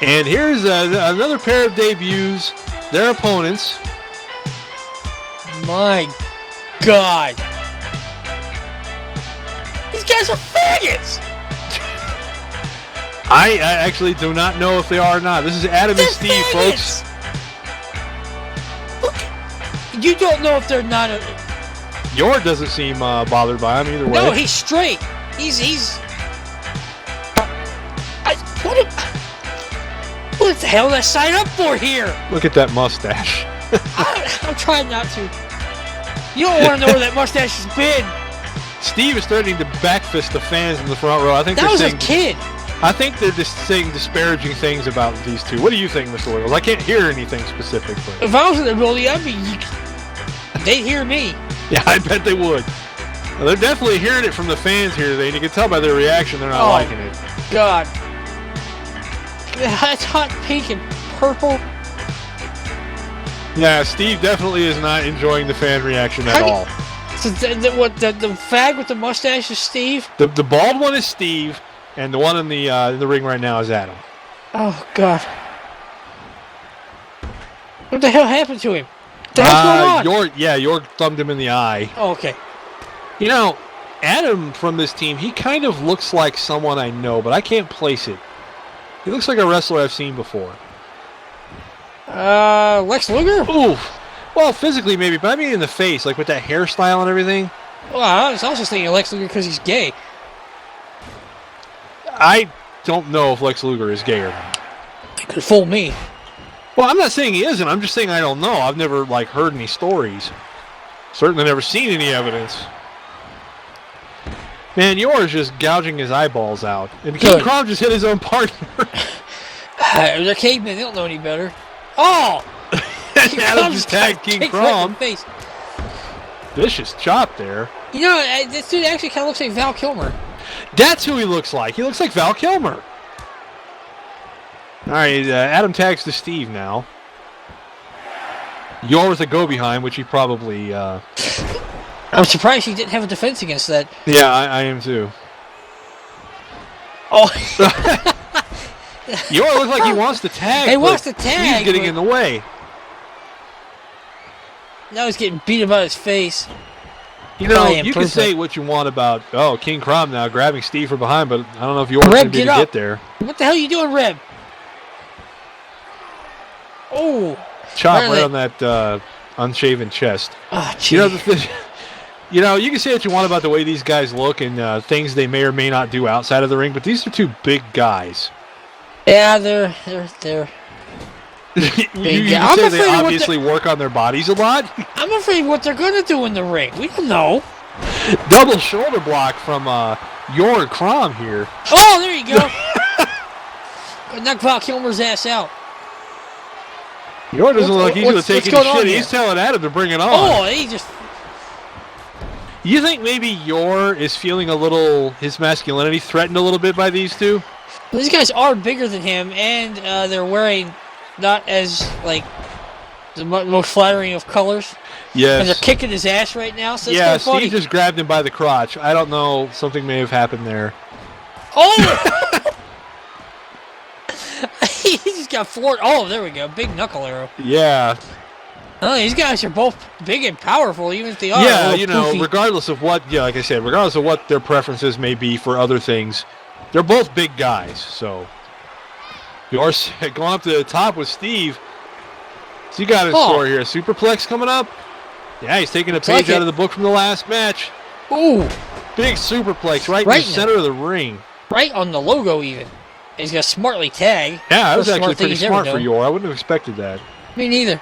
Speaker 1: And here's another pair of debuts. Their opponents.
Speaker 2: My God. These guys are faggots!
Speaker 1: I actually do not know if they are or not. This is Adam
Speaker 2: They're
Speaker 1: and Steve,
Speaker 2: faggots!
Speaker 1: folks.
Speaker 2: Look, you don't know if they're not.
Speaker 1: Yor doesn't seem bothered by him either way.
Speaker 2: No, he's straight. He's. What the hell did I sign up for here?
Speaker 1: Look at that mustache.
Speaker 2: I'm trying not to. You don't want to know where that mustache has been.
Speaker 1: Steve is starting to backfist the fans in the front row. I think
Speaker 2: That
Speaker 1: they're
Speaker 2: was a
Speaker 1: saying,
Speaker 2: kid.
Speaker 1: I think they're just saying disparaging things about these two. What do you think, Mr. Wiggles? I can't hear anything specific. But
Speaker 2: If I was in the building, I'd be They'd hear me.
Speaker 1: Yeah, I bet they would. Well, they're definitely hearing it from the fans here today. You can tell by their reaction they're not liking it.
Speaker 2: God. That's hot pink and purple.
Speaker 1: Yeah, Steve definitely is not enjoying the fan reaction at all.
Speaker 2: So the fag with the mustache is Steve?
Speaker 1: The bald one is Steve, and the one in the ring right now is Adam.
Speaker 2: Oh, God. What the hell happened to him? What the hell's going on?
Speaker 1: York thumbed him in the eye.
Speaker 2: Oh, okay.
Speaker 1: You know, Adam from this team, he kind of looks like someone I know, but I can't place it. He looks like a wrestler I've seen before.
Speaker 2: Lex Luger?
Speaker 1: Oof. Well, physically maybe, but I mean in the face, like with that hairstyle and everything.
Speaker 2: Well, I was also thinking Lex Luger because he's gay.
Speaker 1: I don't know if Lex Luger is gay or not.
Speaker 2: Could fool me.
Speaker 1: Well, I'm not saying he isn't. I'm just saying I don't know. I've never, heard any stories. Certainly never seen any evidence. Man, yours just gouging his eyeballs out. And King Krom just hit his own partner.
Speaker 2: They're cavemen. They don't know any better. Oh!
Speaker 1: Adam just tagged King Krom.
Speaker 2: Right.
Speaker 1: Vicious chop there.
Speaker 2: You know, this dude actually kind of looks like Val Kilmer.
Speaker 1: That's who he looks like. He looks like Val Kilmer. All right, Adam tags to Steve now. Yor with a go-behind, which he probably...
Speaker 2: I'm surprised he didn't have a defense against that.
Speaker 1: Yeah, I am too.
Speaker 2: Oh.
Speaker 1: Yor looks like he wants to tag.
Speaker 2: He wants to tag.
Speaker 1: He's getting in the way.
Speaker 2: Now he's getting beat about his face.
Speaker 1: You know, you can say what you want about, King Krom now grabbing Steve from behind, but I don't know if Yor's going to be able to get there.
Speaker 2: What the hell are you doing, Reb? Oh.
Speaker 1: Chop right on that unshaven chest.
Speaker 2: Oh, gee.
Speaker 1: You know, you can say what you want about the way these guys look and things they may or may not do outside of the ring, but these are two big guys.
Speaker 2: Yeah, they're
Speaker 1: you say they obviously work on their bodies a lot?
Speaker 2: I'm afraid what they're going to do in the ring. We don't know.
Speaker 1: Double shoulder block from Yor Krom here.
Speaker 2: Oh, there you go. Knock Val Kilmer's ass out.
Speaker 1: Yor doesn't look like he's going to take any shit. He's telling Adam to bring it on.
Speaker 2: Oh, he just...
Speaker 1: You think maybe Yor is feeling his masculinity threatened a little bit by these two?
Speaker 2: Well, these guys are bigger than him, and they're wearing not as, the most flattering of colors.
Speaker 1: Yes.
Speaker 2: And they're kicking his ass right now, so it's
Speaker 1: yeah,
Speaker 2: kind of funny.
Speaker 1: Steve just grabbed him by the crotch. I don't know. Something may have happened there.
Speaker 2: Oh! He just got floored. Oh, there we go. Big knuckle arrow.
Speaker 1: Yeah.
Speaker 2: Oh, these guys are both big and powerful, even if they are.
Speaker 1: Yeah, you know, regardless of what, like I said, regardless of what their preferences may be for other things, they're both big guys. So, Yor's going up to the top with Steve. So you got his score here. Superplex coming up. Yeah, he's taking a page out of the book from the last match.
Speaker 2: Ooh.
Speaker 1: Big superplex right in the center of the ring.
Speaker 2: Right on the logo, even. He's got smartly tag.
Speaker 1: Yeah, that was actually pretty smart for Yor. I wouldn't have expected that.
Speaker 2: Me neither.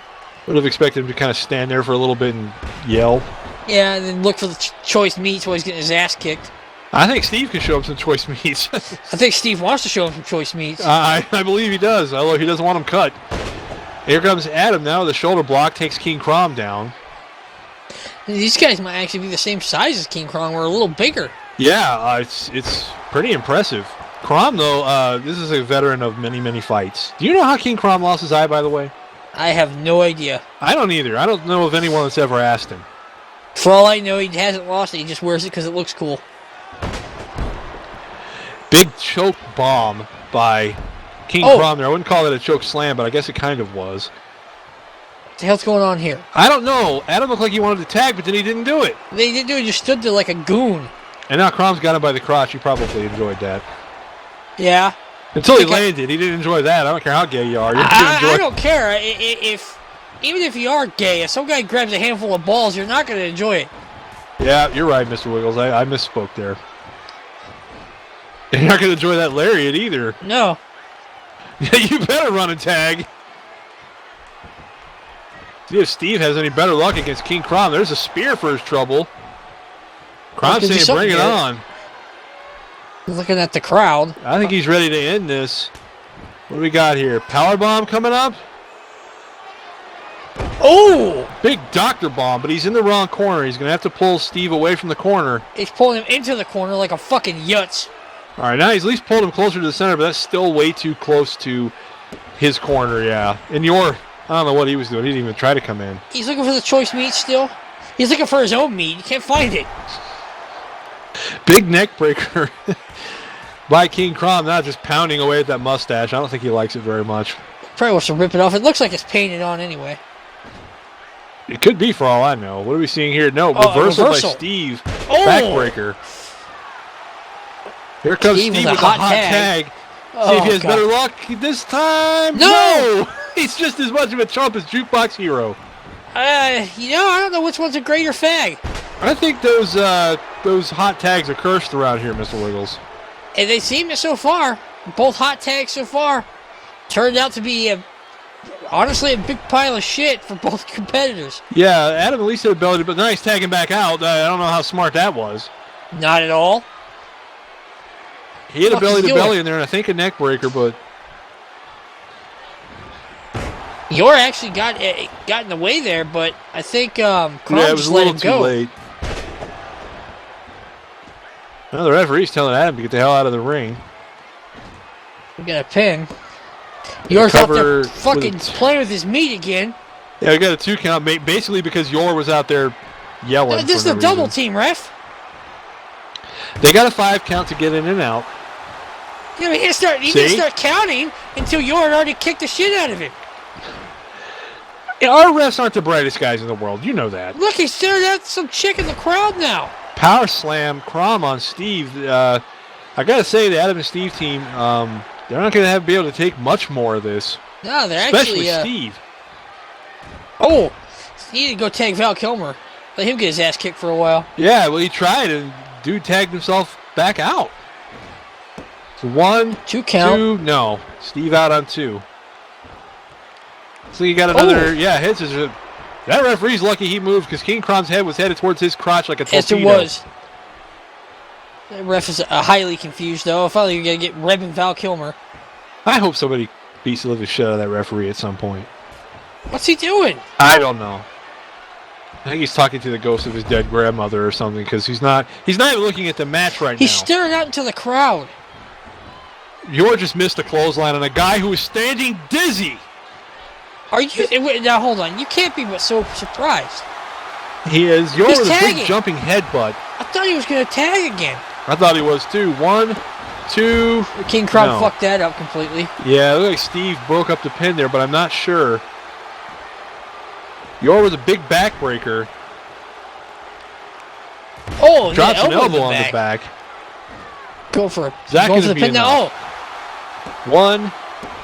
Speaker 1: Would have expected him to kind of stand there for a little bit and yell.
Speaker 2: Yeah, and then look for the choice meats while he's getting his ass kicked.
Speaker 1: I think Steve can show him some choice meats.
Speaker 2: I think Steve wants to show him some choice meats.
Speaker 1: I believe he does, although he doesn't want him cut. Here comes Adam now. The shoulder block takes King Krom down.
Speaker 2: These guys might actually be the same size as King Krom, or a little bigger.
Speaker 1: Yeah, it's pretty impressive. Krom, though, this is a veteran of many, many fights. Do you know how King Krom lost his eye, by the way?
Speaker 2: I have no idea.
Speaker 1: I don't either. I don't know of anyone that's ever asked him.
Speaker 2: For all I know, he hasn't lost it. He just wears it because it looks cool.
Speaker 1: Big choke bomb by King Krom there. I wouldn't call it a choke slam, but I guess it kind of was.
Speaker 2: What the hell's going on here?
Speaker 1: I don't know. Adam looked like he wanted to tag, but then he didn't do it.
Speaker 2: They didn't do it. He just stood there like a goon.
Speaker 1: And now Krom's got him by the crotch. He probably enjoyed that.
Speaker 2: Yeah.
Speaker 1: Until he landed. He didn't enjoy that. I don't care how gay you are.
Speaker 2: I don't care. Even if you are gay, if some guy grabs a handful of balls, you're not going to enjoy it.
Speaker 1: Yeah, you're right, Mr. Wiggles. I misspoke there. You're not going to enjoy that lariat either.
Speaker 2: No.
Speaker 1: You better run and tag. See if Steve has any better luck against King Krom. There's a spear for his trouble. Krom's saying bring it on.
Speaker 2: Looking at the crowd.
Speaker 1: I think he's ready to end this. What do we got here? Powerbomb coming up?
Speaker 2: Oh!
Speaker 1: Big doctor bomb, but he's in the wrong corner. He's going to have to pull Steve away from the corner.
Speaker 2: He's pulling him into the corner like a fucking yutz.
Speaker 1: All right, now he's at least pulled him closer to the center, but that's still way too close to his corner, yeah. And I don't know what he was doing. He didn't even try to come in.
Speaker 2: He's looking for the choice meat still. He's looking for his own meat. You can't find it.
Speaker 1: Big neck breaker by King Krom, now just pounding away at that mustache. I don't think he likes it very much.
Speaker 2: Probably wants to rip it off. It looks like it's painted on anyway.
Speaker 1: It could be for all I know. What are we seeing here? No, reversal by Steve.
Speaker 2: Oh!
Speaker 1: Backbreaker. Here comes Steve with a hot tag. See if he has better luck this time. No! He's just as much of a chump as Jukebox Hero.
Speaker 2: I don't know which one's a greater fag.
Speaker 1: I think those hot tags are cursed around here, Mr. Wiggles.
Speaker 2: And they seem to so far. Both hot tags so far turned out to be honestly a big pile of shit for both competitors.
Speaker 1: Yeah, Adam at least had ability, but now he's tagging back out. I don't know how smart that was.
Speaker 2: Not at all.
Speaker 1: He had a belly-to-belly in there, and I think a neck breaker, but...
Speaker 2: Yor actually got in the way there, but I think Krom just let him go.
Speaker 1: Late. Now the referee's telling Adam to get the hell out of the ring.
Speaker 2: We got a pin. Yor's out there fucking playing with his meat again.
Speaker 1: Yeah, we got a 2 count, basically because Yor was out there yelling.
Speaker 2: This is a double team, ref.
Speaker 1: They got a 5 count to get in and out.
Speaker 2: Yeah, he didn't start counting until Yor had already kicked the shit out of him.
Speaker 1: Yeah, our refs aren't the brightest guys in the world. You know that.
Speaker 2: Look, he's staring at some chick in the crowd now.
Speaker 1: Power slam, Krom on Steve. I got to say, the Adam and Steve team, they're not going to be able to take much more of this.
Speaker 2: No, they're
Speaker 1: especially
Speaker 2: actually...
Speaker 1: Steve.
Speaker 2: Oh, he need to go tag Val Kilmer. Let him get his ass kicked for a while.
Speaker 1: Yeah, well, he tried, and dude tagged himself back out. So 1,
Speaker 2: 2 count.
Speaker 1: 2, no. Steve out on 2. So you got another, hits. That referee's lucky he moved because King Krom's head was headed towards his crotch like a torpedo.
Speaker 2: Yes, it was. The ref is highly confused, though. I thought you were going to get repping Val Kilmer.
Speaker 1: I hope somebody beats the living shit out of that referee at some point.
Speaker 2: What's he doing?
Speaker 1: I don't know. I think he's talking to the ghost of his dead grandmother or something because he's not even looking at the match right now.
Speaker 2: He's staring out into the crowd.
Speaker 1: Yor just missed a clothesline on a guy who was standing dizzy.
Speaker 2: Are you now? Hold on. You can't be so surprised.
Speaker 1: He is. Yor with a big jumping headbutt.
Speaker 2: I thought he was going to tag again.
Speaker 1: I thought he was too. 1, 2.
Speaker 2: King Krom fucked that up completely.
Speaker 1: Yeah, it looked like Steve broke up the pin there, but I'm not sure. Yor was a big backbreaker.
Speaker 2: Oh,
Speaker 1: drops an elbow on the back.
Speaker 2: Go for it.
Speaker 1: Zach
Speaker 2: go for the pin now.
Speaker 1: 1,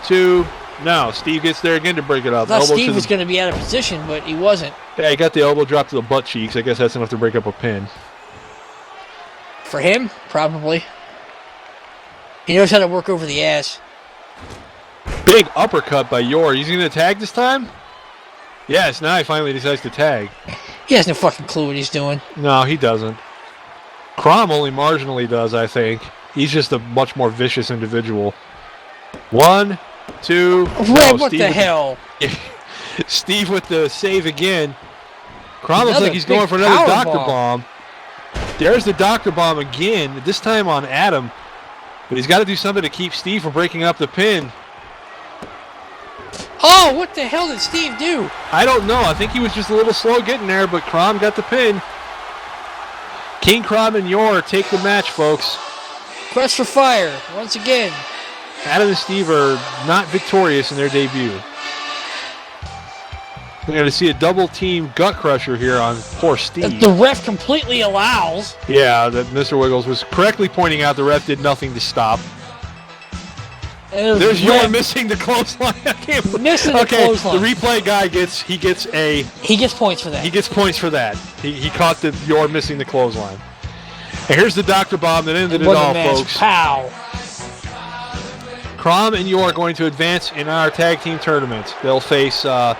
Speaker 1: 2. No, Steve gets there again to break it up.
Speaker 2: I thought Steve was going to be out of position, but he wasn't.
Speaker 1: Yeah, he got the elbow drop to the butt cheeks. I guess that's enough to break up a pin.
Speaker 2: For him, probably. He knows how to work over the ass.
Speaker 1: Big uppercut by Yor. He's going to tag this time? Yes, now he finally decides to tag.
Speaker 2: He has no fucking clue what he's doing.
Speaker 1: No, he doesn't. Krom only marginally does, I think. He's just a much more vicious individual. 1, 2.
Speaker 2: What the hell?
Speaker 1: Steve with the save again. Krom looks like he's going for another doctor bomb. There's the doctor bomb again, this time on Adam. But he's got to do something to keep Steve from breaking up the pin.
Speaker 2: Oh, what the hell did Steve do?
Speaker 1: I don't know. I think he was just a little slow getting there, but Krom got the pin. King Krom and Yor take the match, folks.
Speaker 2: Quest for fire, once again.
Speaker 1: Adam and Steve are not victorious in their debut. We're going to see a double team gut crusher here on poor Steve.
Speaker 2: The ref completely allows.
Speaker 1: Yeah, that Mr. Wiggles was correctly pointing out the ref did nothing to stop. There's Yor missing the clothesline.
Speaker 2: Missing the clothesline.
Speaker 1: The replay guy gets
Speaker 2: points for that.
Speaker 1: He gets points for that. He caught the Yor missing the clothesline. And here's the doctor bomb that ended it all, folks.
Speaker 2: Pow.
Speaker 1: Krom and Yor are going to advance in our tag team tournament. They'll face the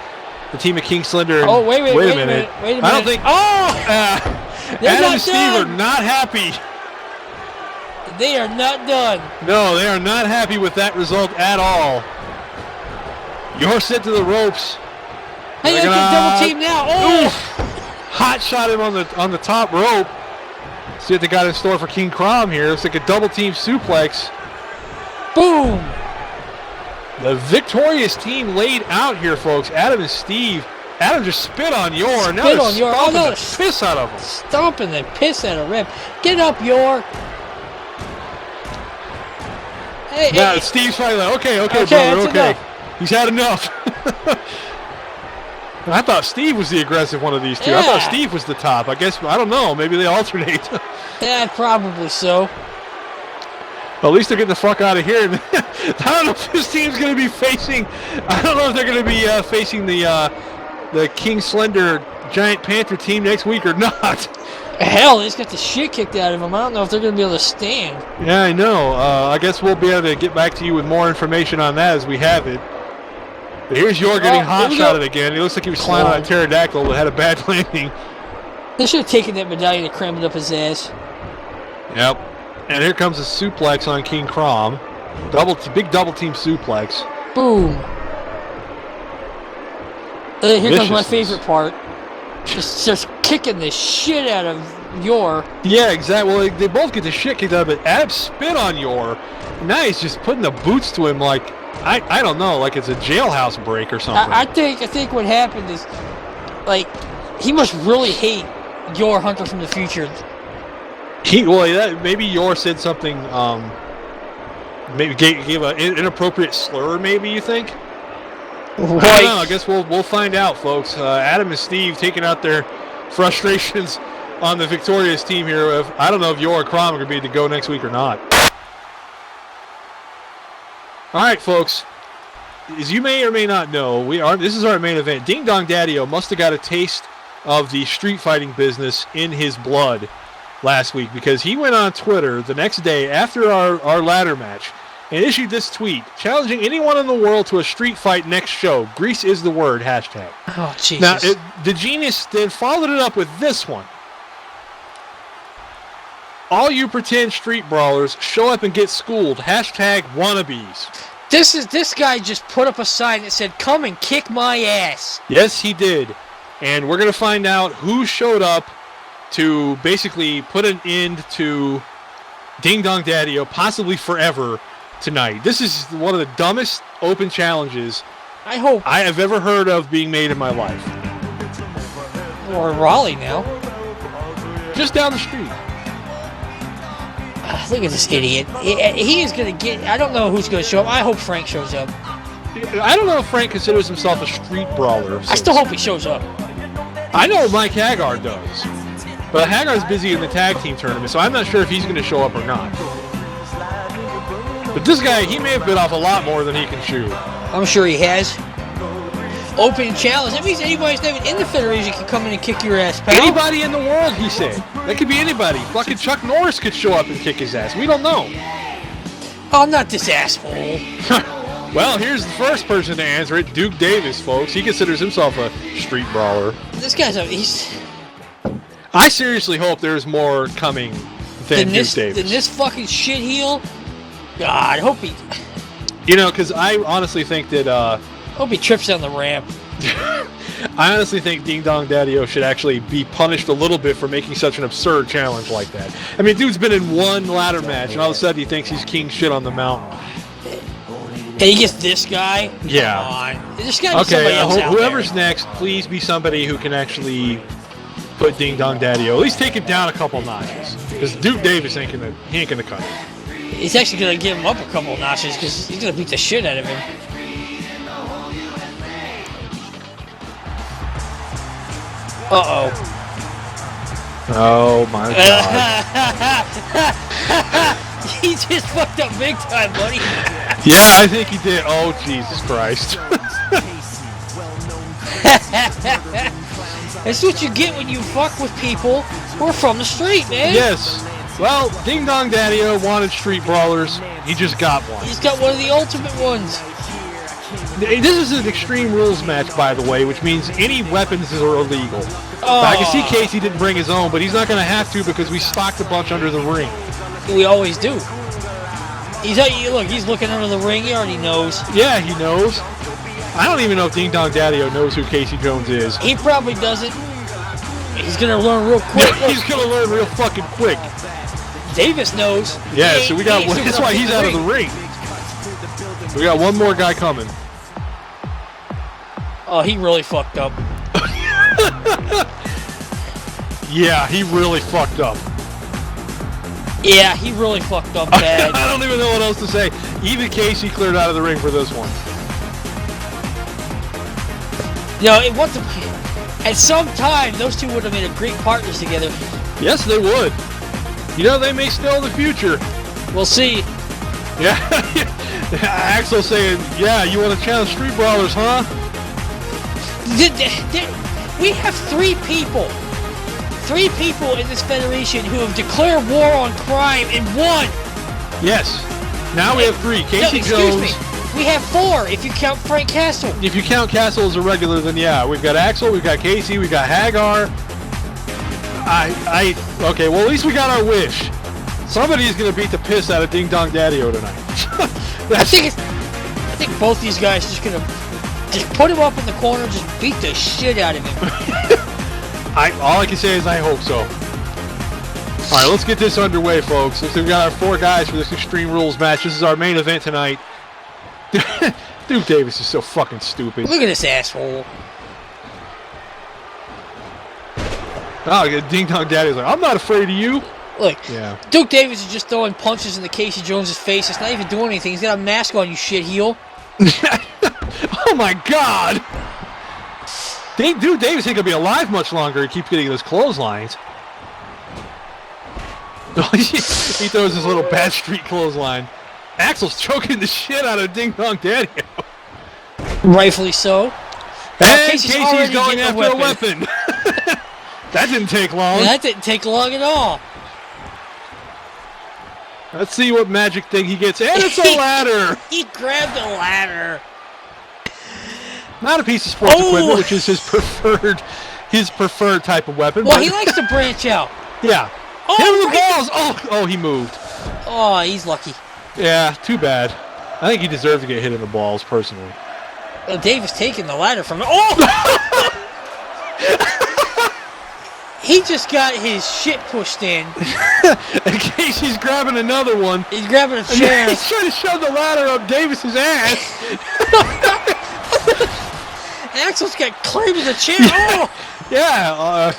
Speaker 1: team of King Slender.
Speaker 2: Oh, wait a minute.
Speaker 1: I don't think. Adam and Steve are not happy.
Speaker 2: They are not done.
Speaker 1: No, they are not happy with that result at all. Yor sent to the ropes.
Speaker 2: Hey, look at double team now. Oh!
Speaker 1: Oof. Hot shot him on the top rope. See what they got in store for King Crom here. Looks like a double team suplex.
Speaker 2: Boom!
Speaker 1: The victorious team laid out here, folks. Adam and Steve. Adam just spit on Yor. Now they're stomping the piss out of him.
Speaker 2: Stomping the piss out of Rip. Get up, Yor. Hey,
Speaker 1: now
Speaker 2: hey.
Speaker 1: Steve's finally like, okay, brother, okay.
Speaker 2: Enough.
Speaker 1: He's had enough. I thought Steve was the aggressive one of these two.
Speaker 2: Yeah.
Speaker 1: I thought Steve was the top. I guess, I don't know. Maybe they alternate.
Speaker 2: Yeah, probably so.
Speaker 1: But at least they're getting the fuck out of here. I don't know if this team's going to be facing. I don't know if they're going to be facing the King Slender Giant Panther team next week or not.
Speaker 2: Hell, they just got the shit kicked out of them. I don't know if they're going to be able to stand.
Speaker 1: Yeah, I know. I guess we'll be able to get back to you with more information on that as we have it. But here's Yor getting hot-shotted again. He looks like he was climbing on a pterodactyl that had a bad landing.
Speaker 2: They should have taken that medallion and crammed it up his ass.
Speaker 1: Yep. And here comes a suplex on King Crom. Big double team suplex.
Speaker 2: Boom. Here comes my favorite part. Just kicking the shit out of Yor.
Speaker 1: Yeah, exactly. Well, they both get the shit kicked out of it. Ab spit on Yor. Now he's just putting the boots to him like, I don't know, like it's a jailhouse break or something.
Speaker 2: I think what happened is, like, he must really hate Yor Hunter from the future.
Speaker 1: Maybe Yor said something, maybe gave an inappropriate slur, maybe, you think?
Speaker 2: Right.
Speaker 1: I don't know. I guess we'll find out, folks. Adam and Steve taking out their frustrations on the victorious team here. I don't know if Yor or Crom are going to be to go next week or not. All right, folks. As you may or may not know, this is our main event. Ding Dong Daddy-O must have got a taste of the street fighting business in his blood last week, because he went on Twitter the next day after our ladder match and issued this tweet challenging anyone in the world to a street fight next show. Grease is the word, hashtag.
Speaker 2: Oh, Jesus.
Speaker 1: Now, the genius then followed it up with this one. All you pretend street brawlers, show up and get schooled, hashtag wannabes.
Speaker 2: This guy just put up a sign that said, "Come and kick my ass."
Speaker 1: Yes, he did. And we're going to find out who showed up to basically put an end to Ding Dong Daddy-O, possibly forever, tonight. This is one of the dumbest open challenges
Speaker 2: I
Speaker 1: have ever heard of being made in my life.
Speaker 2: Or Raleigh now.
Speaker 1: Just down the street.
Speaker 2: Look at this idiot. He is going to get... I don't know who's going to show up. I hope Frank shows up.
Speaker 1: I don't know if Frank considers himself a street brawler.
Speaker 2: I still hope he shows up.
Speaker 1: I know Mike Haggard does. But Haggard's busy in the tag team tournament, so I'm not sure if he's going to show up or not. But this guy, he may have bit off a lot more than he can chew.
Speaker 2: I'm sure he has. Open challenge. That means anybody's not even in the Federation can come in and kick your ass, pal.
Speaker 1: Anybody in the world, he said. That could be anybody. Fucking Chuck Norris could show up and kick his ass. We don't know.
Speaker 2: Oh, not this asshole.
Speaker 1: Well, here's the first person to answer it. Duke Davis, folks. He considers himself a street brawler.
Speaker 2: This guy's he's...
Speaker 1: I seriously hope there's more coming than Duke Davis.
Speaker 2: Than this fucking shitheel? God, I hope he...
Speaker 1: You know, because I honestly think that...
Speaker 2: hope he trips down the ramp.
Speaker 1: I honestly think Ding Dong Daddy-O should actually be punished a little bit for making such an absurd challenge like that. I mean, dude's been in one ladder match, and all of a sudden he thinks he's king shit on the mountain.
Speaker 2: And he gets this guy?
Speaker 1: Yeah.
Speaker 2: Come on. There's gotta be somebody else out
Speaker 1: whoever's
Speaker 2: there.
Speaker 1: next, please be somebody who can actually put Ding Dong Daddy-O, at least take it down a couple notches. Because Duke Davis ain't gonna cut it.
Speaker 2: He's actually gonna give him up a couple notches because he's gonna beat the shit out of him. Uh-oh.
Speaker 1: Oh my god.
Speaker 2: He just fucked up big time, buddy.
Speaker 1: Yeah, I think he did. Oh, Jesus Christ.
Speaker 2: That's what you get when you fuck with people who are from the street, man.
Speaker 1: Yes. Well, Ding Dong Daddy-O wanted street brawlers. He just got one.
Speaker 2: He's got one of the ultimate ones.
Speaker 1: This is an Extreme Rules match, by the way, which means any weapons are illegal. I can see Casey didn't bring his own, but he's not going to have to because we stocked a bunch under the ring.
Speaker 2: We always do. He's looking under the ring. He already knows.
Speaker 1: Yeah, he knows. I don't even know if Ding Dong Daddy-O knows who Casey Jones is.
Speaker 2: He probably doesn't. He's gonna learn real quick.
Speaker 1: He's gonna learn real fucking quick.
Speaker 2: Davis knows.
Speaker 1: Yeah, so we got. That's why he's out of the ring. We got one more guy coming.
Speaker 2: Oh, he really fucked up.
Speaker 1: Yeah, he really fucked up.
Speaker 2: Yeah, he really fucked up bad.
Speaker 1: I don't even know what else to say. Even Casey cleared out of the ring for this one.
Speaker 2: No, it wasn't. At some time, those two would have made a great partners together.
Speaker 1: Yes, they would. You know, they may still in the future.
Speaker 2: We'll see.
Speaker 1: Yeah. Axel saying, yeah, you want to challenge Street Brawlers, huh?
Speaker 2: We have three people in this federation who have declared war on crime and won.
Speaker 1: Yes. Now we have three. Casey
Speaker 2: Excuse
Speaker 1: Jones.
Speaker 2: me. We have four if you count Frank Castle.
Speaker 1: If you count Castle as a regular, then yeah. We've got Axel, we've got Casey, we've got Hagar. Okay, well, at least we got our wish. Somebody is going to beat the piss out of Ding Dong Daddy-O tonight.
Speaker 2: I think both these guys are just going to just put him up in the corner, just beat the shit out of him.
Speaker 1: All I can say is I hope so. All right, let's get this underway, folks. We've got our four guys for this Extreme Rules match. This is our main event tonight. Duke Davis is so fucking stupid.
Speaker 2: Look at this asshole.
Speaker 1: Oh, Ding Dong Daddy's like, I'm not afraid of you.
Speaker 2: Look,
Speaker 1: Yeah.
Speaker 2: Duke Davis is just throwing punches into Casey Jones' face. It's not even doing anything. He's got a mask on, you shit heel.
Speaker 1: Oh my God! Duke Davis ain't gonna be alive much longer. He keeps getting those clotheslines. He throws his little bad street clothesline. Axel's choking the shit out of Ding Dong Daddy-O.
Speaker 2: Rightfully so.
Speaker 1: And
Speaker 2: Casey's
Speaker 1: Casey's going
Speaker 2: getting
Speaker 1: after a weapon. That didn't take long.
Speaker 2: That didn't take long at all.
Speaker 1: Let's see what magic thing he gets. And it's a ladder.
Speaker 2: He grabbed a ladder.
Speaker 1: Not a piece of sports equipment, which is his preferred type of weapon.
Speaker 2: Well,
Speaker 1: but
Speaker 2: he likes to branch out.
Speaker 1: Yeah.
Speaker 2: Oh,
Speaker 1: Hit him with the
Speaker 2: right.
Speaker 1: balls. Oh, he moved.
Speaker 2: Oh, he's lucky.
Speaker 1: Yeah, too bad. I think he deserved to get hit in the balls, personally.
Speaker 2: Well, Davis taking the ladder from him. Oh! He just got his shit pushed in.
Speaker 1: In case he's grabbing another one.
Speaker 2: He's grabbing a chair.
Speaker 1: He's trying to shove the ladder up Davis's ass.
Speaker 2: Axel's got claimed to the chair. Oh!
Speaker 1: Yeah,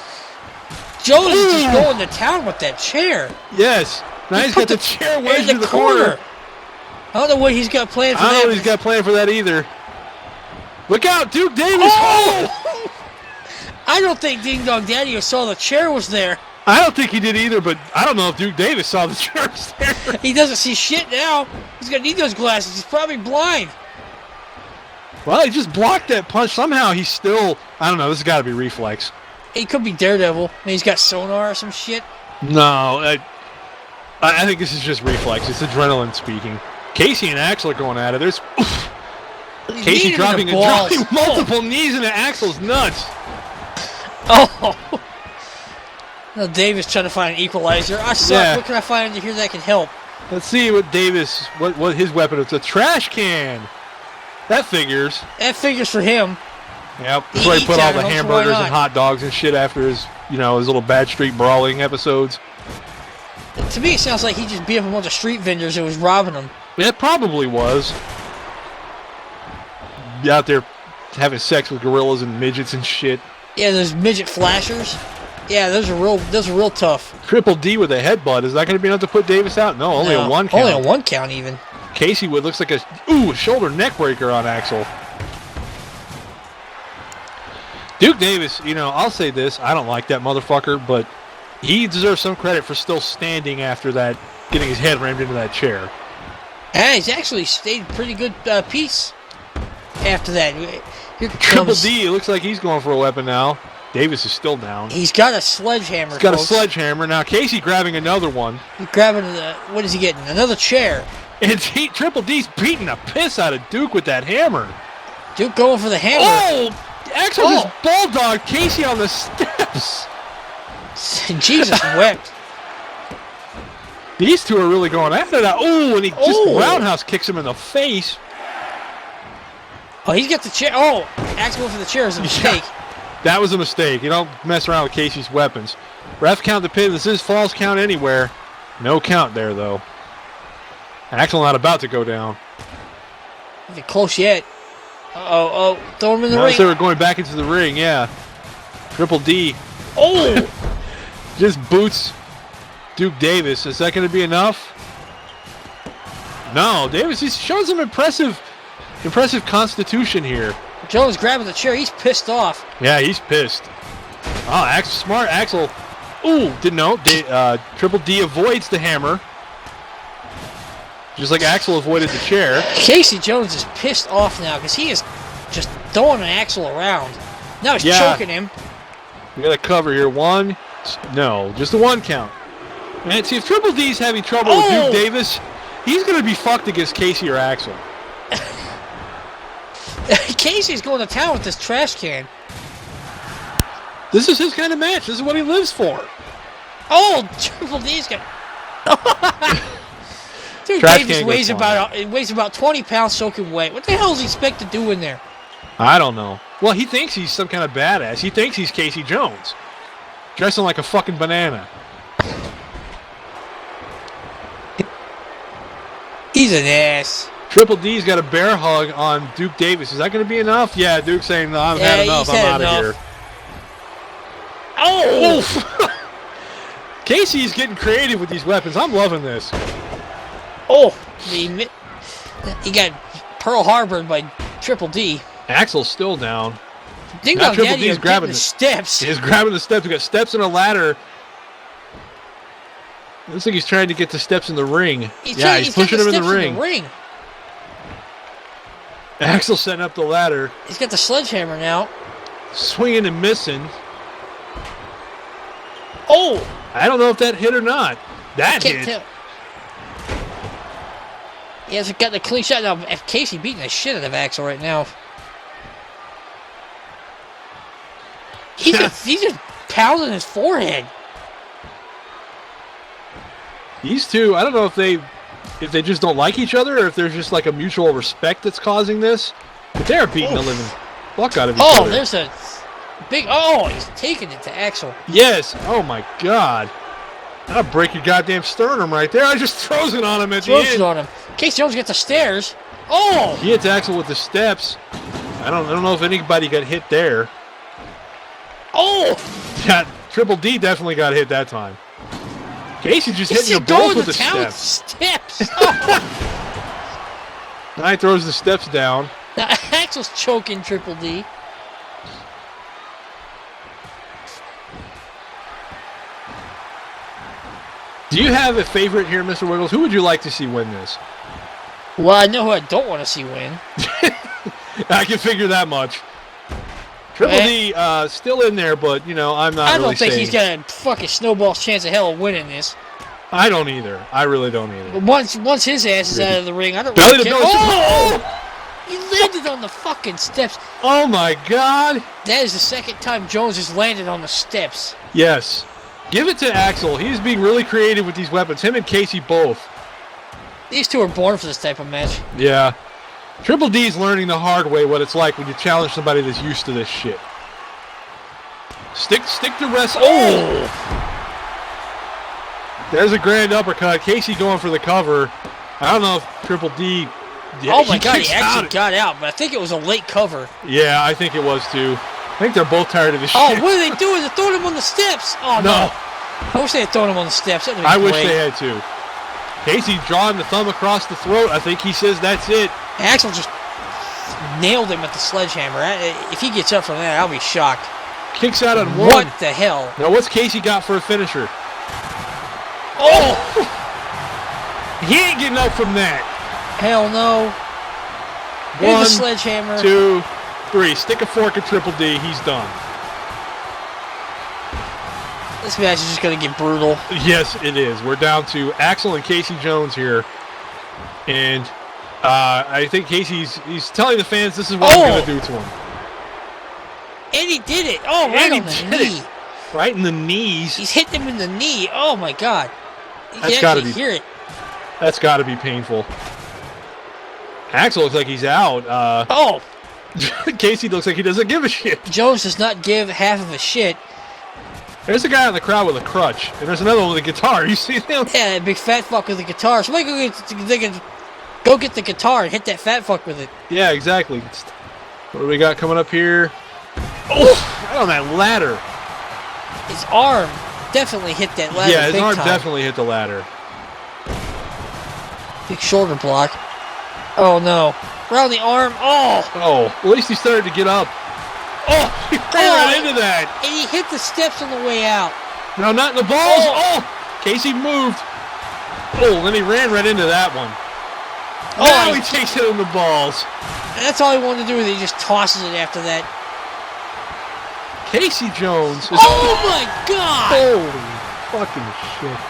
Speaker 2: Jones is just going to town with that chair.
Speaker 1: yes. Now he's got the chair wedged
Speaker 2: in
Speaker 1: in the corner.
Speaker 2: I don't know what he's got planned for
Speaker 1: I don't
Speaker 2: that.
Speaker 1: know what he's got planned for that either. Look out, Duke Davis!
Speaker 2: Oh! I don't think Ding Dong Daddy saw the chair was there.
Speaker 1: I don't think he did either, but I don't know if Duke Davis saw the chair was there.
Speaker 2: He doesn't see shit now. He's gonna need those glasses. He's probably blind.
Speaker 1: Well, he just blocked that punch. Somehow he's still... I don't know, this has got to be reflex.
Speaker 2: He could be Daredevil. Maybe he's got sonar or some shit.
Speaker 1: No, I think this is just reflex. It's adrenaline speaking. Casey and Axel are going at it. There's... Casey dropping multiple knees into Axel's nuts.
Speaker 2: Oh! No, Davis trying to find an equalizer. I suck.
Speaker 1: Yeah.
Speaker 2: What can I find under here that can help?
Speaker 1: Let's see what Davis... What his weapon is. It's a trash can. That figures.
Speaker 2: That figures for him.
Speaker 1: Yep. That's where he put all the
Speaker 2: Why
Speaker 1: hamburgers
Speaker 2: not?
Speaker 1: and hot dogs and shit after his, his little Bad Street Brawling episodes.
Speaker 2: To me, it sounds like he just beat up a bunch of street vendors and was robbing them.
Speaker 1: It probably was. Out there having sex with gorillas and midgets and shit.
Speaker 2: Yeah, those midget flashers. Yeah, those are real tough.
Speaker 1: Triple D with a headbutt. Is that going to be enough to put Davis out? No, only a one count.
Speaker 2: Only a one count even.
Speaker 1: Casey Wood looks like a shoulder neck breaker on Axel. Duke Davis, I'll say this. I don't like that motherfucker, but he deserves some credit for still standing after that, getting his head rammed into that chair.
Speaker 2: Yeah, he's actually stayed pretty good piece after that. Here
Speaker 1: Triple
Speaker 2: comes,
Speaker 1: D, it looks like he's going for a weapon now. Davis is still down.
Speaker 2: He's got a sledgehammer.
Speaker 1: He's got
Speaker 2: folks.
Speaker 1: a sledgehammer. Now Casey grabbing another one.
Speaker 2: He's grabbing what is he getting? Another chair.
Speaker 1: And Triple D's beating the piss out of Duke with that hammer.
Speaker 2: Duke going for the hammer.
Speaker 1: Oh! Axel just bulldogged Casey on the steps.
Speaker 2: Jesus wept.
Speaker 1: These two are really going after that. Oh, and he just roundhouse kicks him in the face.
Speaker 2: Oh, he's got the chair. Oh, Axel went for the chair is a mistake.
Speaker 1: That was a mistake. You don't mess around with Casey's weapons. Ref count the pin. This is false count anywhere. No count there, though. Axel not about to go down.
Speaker 2: Not close yet. Oh, throw him in the ring.
Speaker 1: So we're going back into the ring, yeah. Triple D.
Speaker 2: Oh!
Speaker 1: Just boots Duke Davis. Is that going to be enough? No, Davis, he's showing some impressive constitution here.
Speaker 2: Jones grabbing the chair. He's pissed off.
Speaker 1: Yeah, he's pissed. Oh, Axel, smart Axel. Ooh, didn't know. Triple D avoids the hammer. Just like Axel avoided the chair.
Speaker 2: Casey Jones is pissed off now because he is just throwing an Axel around. Now he's choking him.
Speaker 1: We got a cover here. One. No, just a one count. And see, if Triple D's having trouble with Duke Davis, he's going to be fucked against Casey or Axel.
Speaker 2: Casey's going to town with this trash can.
Speaker 1: This is his kind of match. This is what he lives for.
Speaker 2: Oh, Triple D's got... Dude,
Speaker 1: Trash
Speaker 2: Davis weighs about 20 pounds soaking wet. What the hell is he expected to do in there?
Speaker 1: I don't know. Well, he thinks he's some kind of badass. He thinks he's Casey Jones. Dressing like a fucking banana.
Speaker 2: He's an ass.
Speaker 1: Triple D's got a bear hug on Duke Davis. Is that going to be enough? Yeah, Duke's saying, no, I've had enough. I'm out of here.
Speaker 2: Oh!
Speaker 1: Casey's getting creative with these weapons. I'm loving this.
Speaker 2: Oh! He got Pearl Harbored by Triple D.
Speaker 1: Axel's still down.
Speaker 2: Ding
Speaker 1: now
Speaker 2: Dong
Speaker 1: Triple
Speaker 2: Daddy
Speaker 1: D's grabbing
Speaker 2: the steps.
Speaker 1: He's grabbing the steps. We got steps and a ladder. Looks like he's trying to get the steps in the ring. He's pushing him in the ring. Axel setting up the ladder.
Speaker 2: He's got the sledgehammer now.
Speaker 1: Swinging and missing.
Speaker 2: Oh!
Speaker 1: I don't know if that hit or not. That hit.
Speaker 2: Tell. He hasn't got the clean shot now. If Casey beating the shit out of Axel right now. He's just pounding his forehead.
Speaker 1: These two, I don't know if they just don't like each other or if there's just like a mutual respect that's causing this. But they're beating the living fuck out of each other.
Speaker 2: Oh, there's a big... Oh, he's taking it to Axel.
Speaker 1: Yes. Oh, my God. That'll break your goddamn sternum right there. I just throws it on him at the end.
Speaker 2: Throws it on him. Casey Jones gets the stairs. Oh!
Speaker 1: He hits Axel with the steps. I don't know if anybody got hit there.
Speaker 2: Oh!
Speaker 1: Yeah, Triple D definitely got hit that time. Casey just hitting you both with the steps.
Speaker 2: Oh.
Speaker 1: Now he throws the steps down.
Speaker 2: Now, Axel's choking Triple D.
Speaker 1: Do you have a favorite here, Mr. Wiggles? Who would you like to see win this?
Speaker 2: Well, I know who I don't want to see win.
Speaker 1: I can figure that much. Triple D still in there, but, you know, I'm not
Speaker 2: I
Speaker 1: really
Speaker 2: don't think
Speaker 1: saying.
Speaker 2: he's got a fucking snowball's chance of hell of winning this.
Speaker 1: I don't either. I really don't either.
Speaker 2: But once his ass is out of the ring, I don't
Speaker 1: belly
Speaker 2: really
Speaker 1: to
Speaker 2: care.
Speaker 1: belly.
Speaker 2: Oh! He landed on the fucking steps.
Speaker 1: Oh, my God.
Speaker 2: That is the second time Jones has landed on the steps.
Speaker 1: Yes. Give it to Axel. He's being really creative with these weapons. Him and Casey both.
Speaker 2: These two are born for this type of match.
Speaker 1: Yeah. Triple D's learning the hard way what it's like when you challenge somebody that's used to this shit. Stick to wrestling. Oh! There's a grand uppercut. Casey going for the cover. I don't know if Triple D... Yeah,
Speaker 2: oh my God, he actually got out, but I think it was a late cover.
Speaker 1: Yeah, I think it was too. I think they're both tired of this shit.
Speaker 2: Oh, what are they doing? They're throwing him on the steps. Oh, no. I wish they had thrown him on the steps.
Speaker 1: I wish they had too. Casey drawing the thumb across the throat. I think he says that's it.
Speaker 2: Axel just nailed him with the sledgehammer. If he gets up from that, I'll be shocked.
Speaker 1: Kicks out on one.
Speaker 2: What the hell?
Speaker 1: Now, what's Casey got for a finisher?
Speaker 2: Oh!
Speaker 1: He ain't getting up from that.
Speaker 2: Hell no. Here's the sledgehammer.
Speaker 1: 2, 3. Stick a fork at Triple D. He's done.
Speaker 2: This match is just going to get brutal.
Speaker 1: Yes, it is. We're down to Axel and Casey Jones here. And I think he's telling the fans this is what he's going to do to him.
Speaker 2: And he did it. Oh, right on the knee.
Speaker 1: Right in the knees.
Speaker 2: He's hitting him in the knee. Oh, my God. You
Speaker 1: That's
Speaker 2: can actually hear it.
Speaker 1: That's got to be painful. Axel looks like he's out. Casey looks like he doesn't give a shit.
Speaker 2: Jones does not give half of a shit.
Speaker 1: There's a guy in the crowd with a crutch, and there's another one with a guitar. You see him?
Speaker 2: Yeah, that big fat fuck with the guitar. Somebody go get the guitar and hit that fat fuck with it.
Speaker 1: Yeah, exactly. What do we got coming up here? Oh, right on that ladder.
Speaker 2: His arm definitely hit that ladder.
Speaker 1: Yeah, his
Speaker 2: big
Speaker 1: arm
Speaker 2: time.
Speaker 1: definitely hit the ladder.
Speaker 2: Big shoulder block. Oh no. Around the arm. Oh!
Speaker 1: Oh, at least he started to get up. Oh, he ran right into that.
Speaker 2: And he hit the steps on the way out.
Speaker 1: No, not in the balls. Oh, Casey moved. Oh, then he ran right into that one. Oh, now he takes it in the balls.
Speaker 2: And that's all he wanted to do. He just tosses it after that.
Speaker 1: Casey Jones is
Speaker 2: oh my God!
Speaker 1: Holy fucking shit.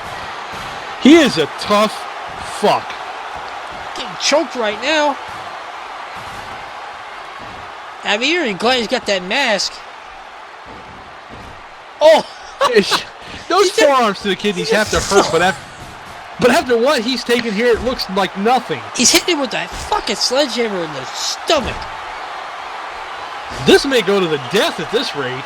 Speaker 1: He is a tough fuck.
Speaker 2: Getting choked right now. I mean, you're glad he's got that mask. Oh!
Speaker 1: Those forearms to the kidneys have to hurt, but after what he's taken here, it looks like nothing.
Speaker 2: He's hitting him with that fucking sledgehammer in the stomach.
Speaker 1: This may go to the death at this rate.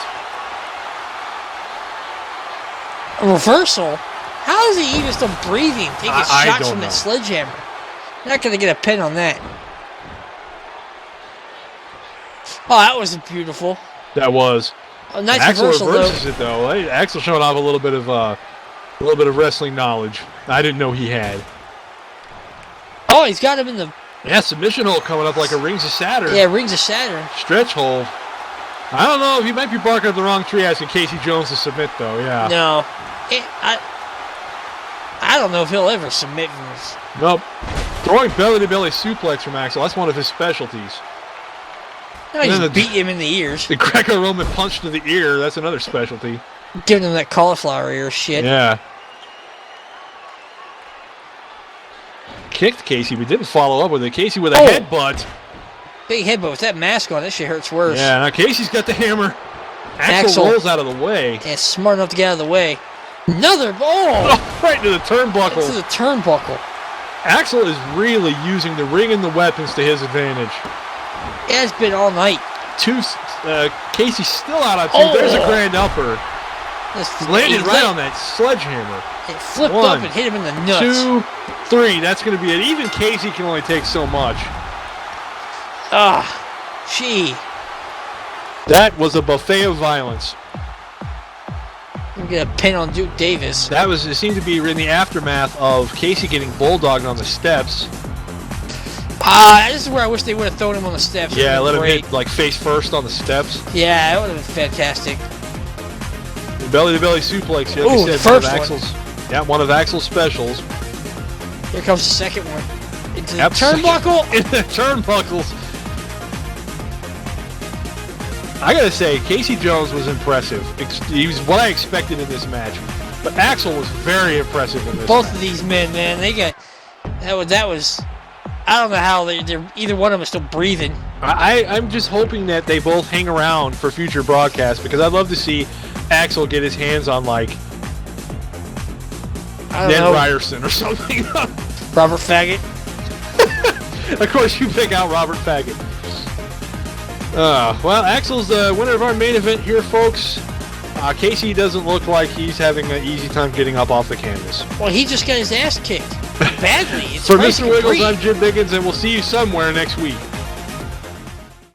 Speaker 2: A reversal? How is he even still breathing? Taking shots from that sledgehammer. You're not going to get a pin on that. Oh, that was beautiful.
Speaker 1: That was.
Speaker 2: A nice
Speaker 1: Axel
Speaker 2: reversal,
Speaker 1: reverses it though. Axel showing off a little bit of wrestling knowledge. I didn't know he had.
Speaker 2: Oh, he's got him in the.
Speaker 1: Yeah, submission hold coming up like a Rings of Saturn.
Speaker 2: Yeah, Rings of Saturn.
Speaker 1: Stretch hold. I don't know if you might be barking up the wrong tree asking Casey Jones to submit though. Yeah.
Speaker 2: No, I don't know if he'll ever submit from this.
Speaker 1: Nope. Throwing belly-to-belly suplex from Axel. That's one of his specialties.
Speaker 2: No, he's beat him in the ears.
Speaker 1: The Greco-Roman punch to the ear. That's another specialty.
Speaker 2: Giving him that cauliflower ear shit.
Speaker 1: Yeah. Kicked Casey, but didn't follow up with it. Casey with a headbutt.
Speaker 2: Big headbutt with that mask on. That shit hurts worse.
Speaker 1: Yeah, now Casey's got the hammer. Axel rolls out of the way.
Speaker 2: Yeah, smart enough to get out of the way. Another ball!
Speaker 1: Right into the turnbuckle.
Speaker 2: Into the turnbuckle.
Speaker 1: Axel is really using the ring and the weapons to his advantage.
Speaker 2: Yeah, it's been all night.
Speaker 1: Casey's still out on two. There's a grand upper. Landed right on that sledgehammer.
Speaker 2: It flipped up and hit him in the nuts.
Speaker 1: 2, 3. That's going to be it. Even Casey can only take so much.
Speaker 2: Gee.
Speaker 1: That was a buffet of violence.
Speaker 2: We get a pin on Duke Davis.
Speaker 1: It seemed to be in the aftermath of Casey getting bulldogged on the steps.
Speaker 2: This is where I wish they would have thrown him on the steps.
Speaker 1: Yeah, let him hit like face first on the steps.
Speaker 2: Yeah, that would have been fantastic.
Speaker 1: Belly-to-belly suplex. Yeah,
Speaker 2: Ooh, the first one.
Speaker 1: Yeah, one of Axel's specials.
Speaker 2: Here comes the second one. Into the turnbuckle.
Speaker 1: Into the turnbuckles. I gotta say, Casey Jones was impressive. He was what I expected in this match. But Axel was very impressive in this
Speaker 2: Both
Speaker 1: match.
Speaker 2: of these men, man, they got... That was... I don't know how they're either one of them is still breathing.
Speaker 1: I'm just hoping that they both hang around for future broadcasts because I'd love to see Axel get his hands on, like, Ned Ryerson or something.
Speaker 2: Robert Faggot.
Speaker 1: Of course, you pick out Robert Faggot. Well, Axel's the winner of our main event here, folks. Casey doesn't look like he's having an easy time getting up off the canvas.
Speaker 2: Well, he just got his ass kicked. Badly. It's
Speaker 1: For Mr. Wiggles, I'm Jim Biggins, and we'll see you somewhere next week.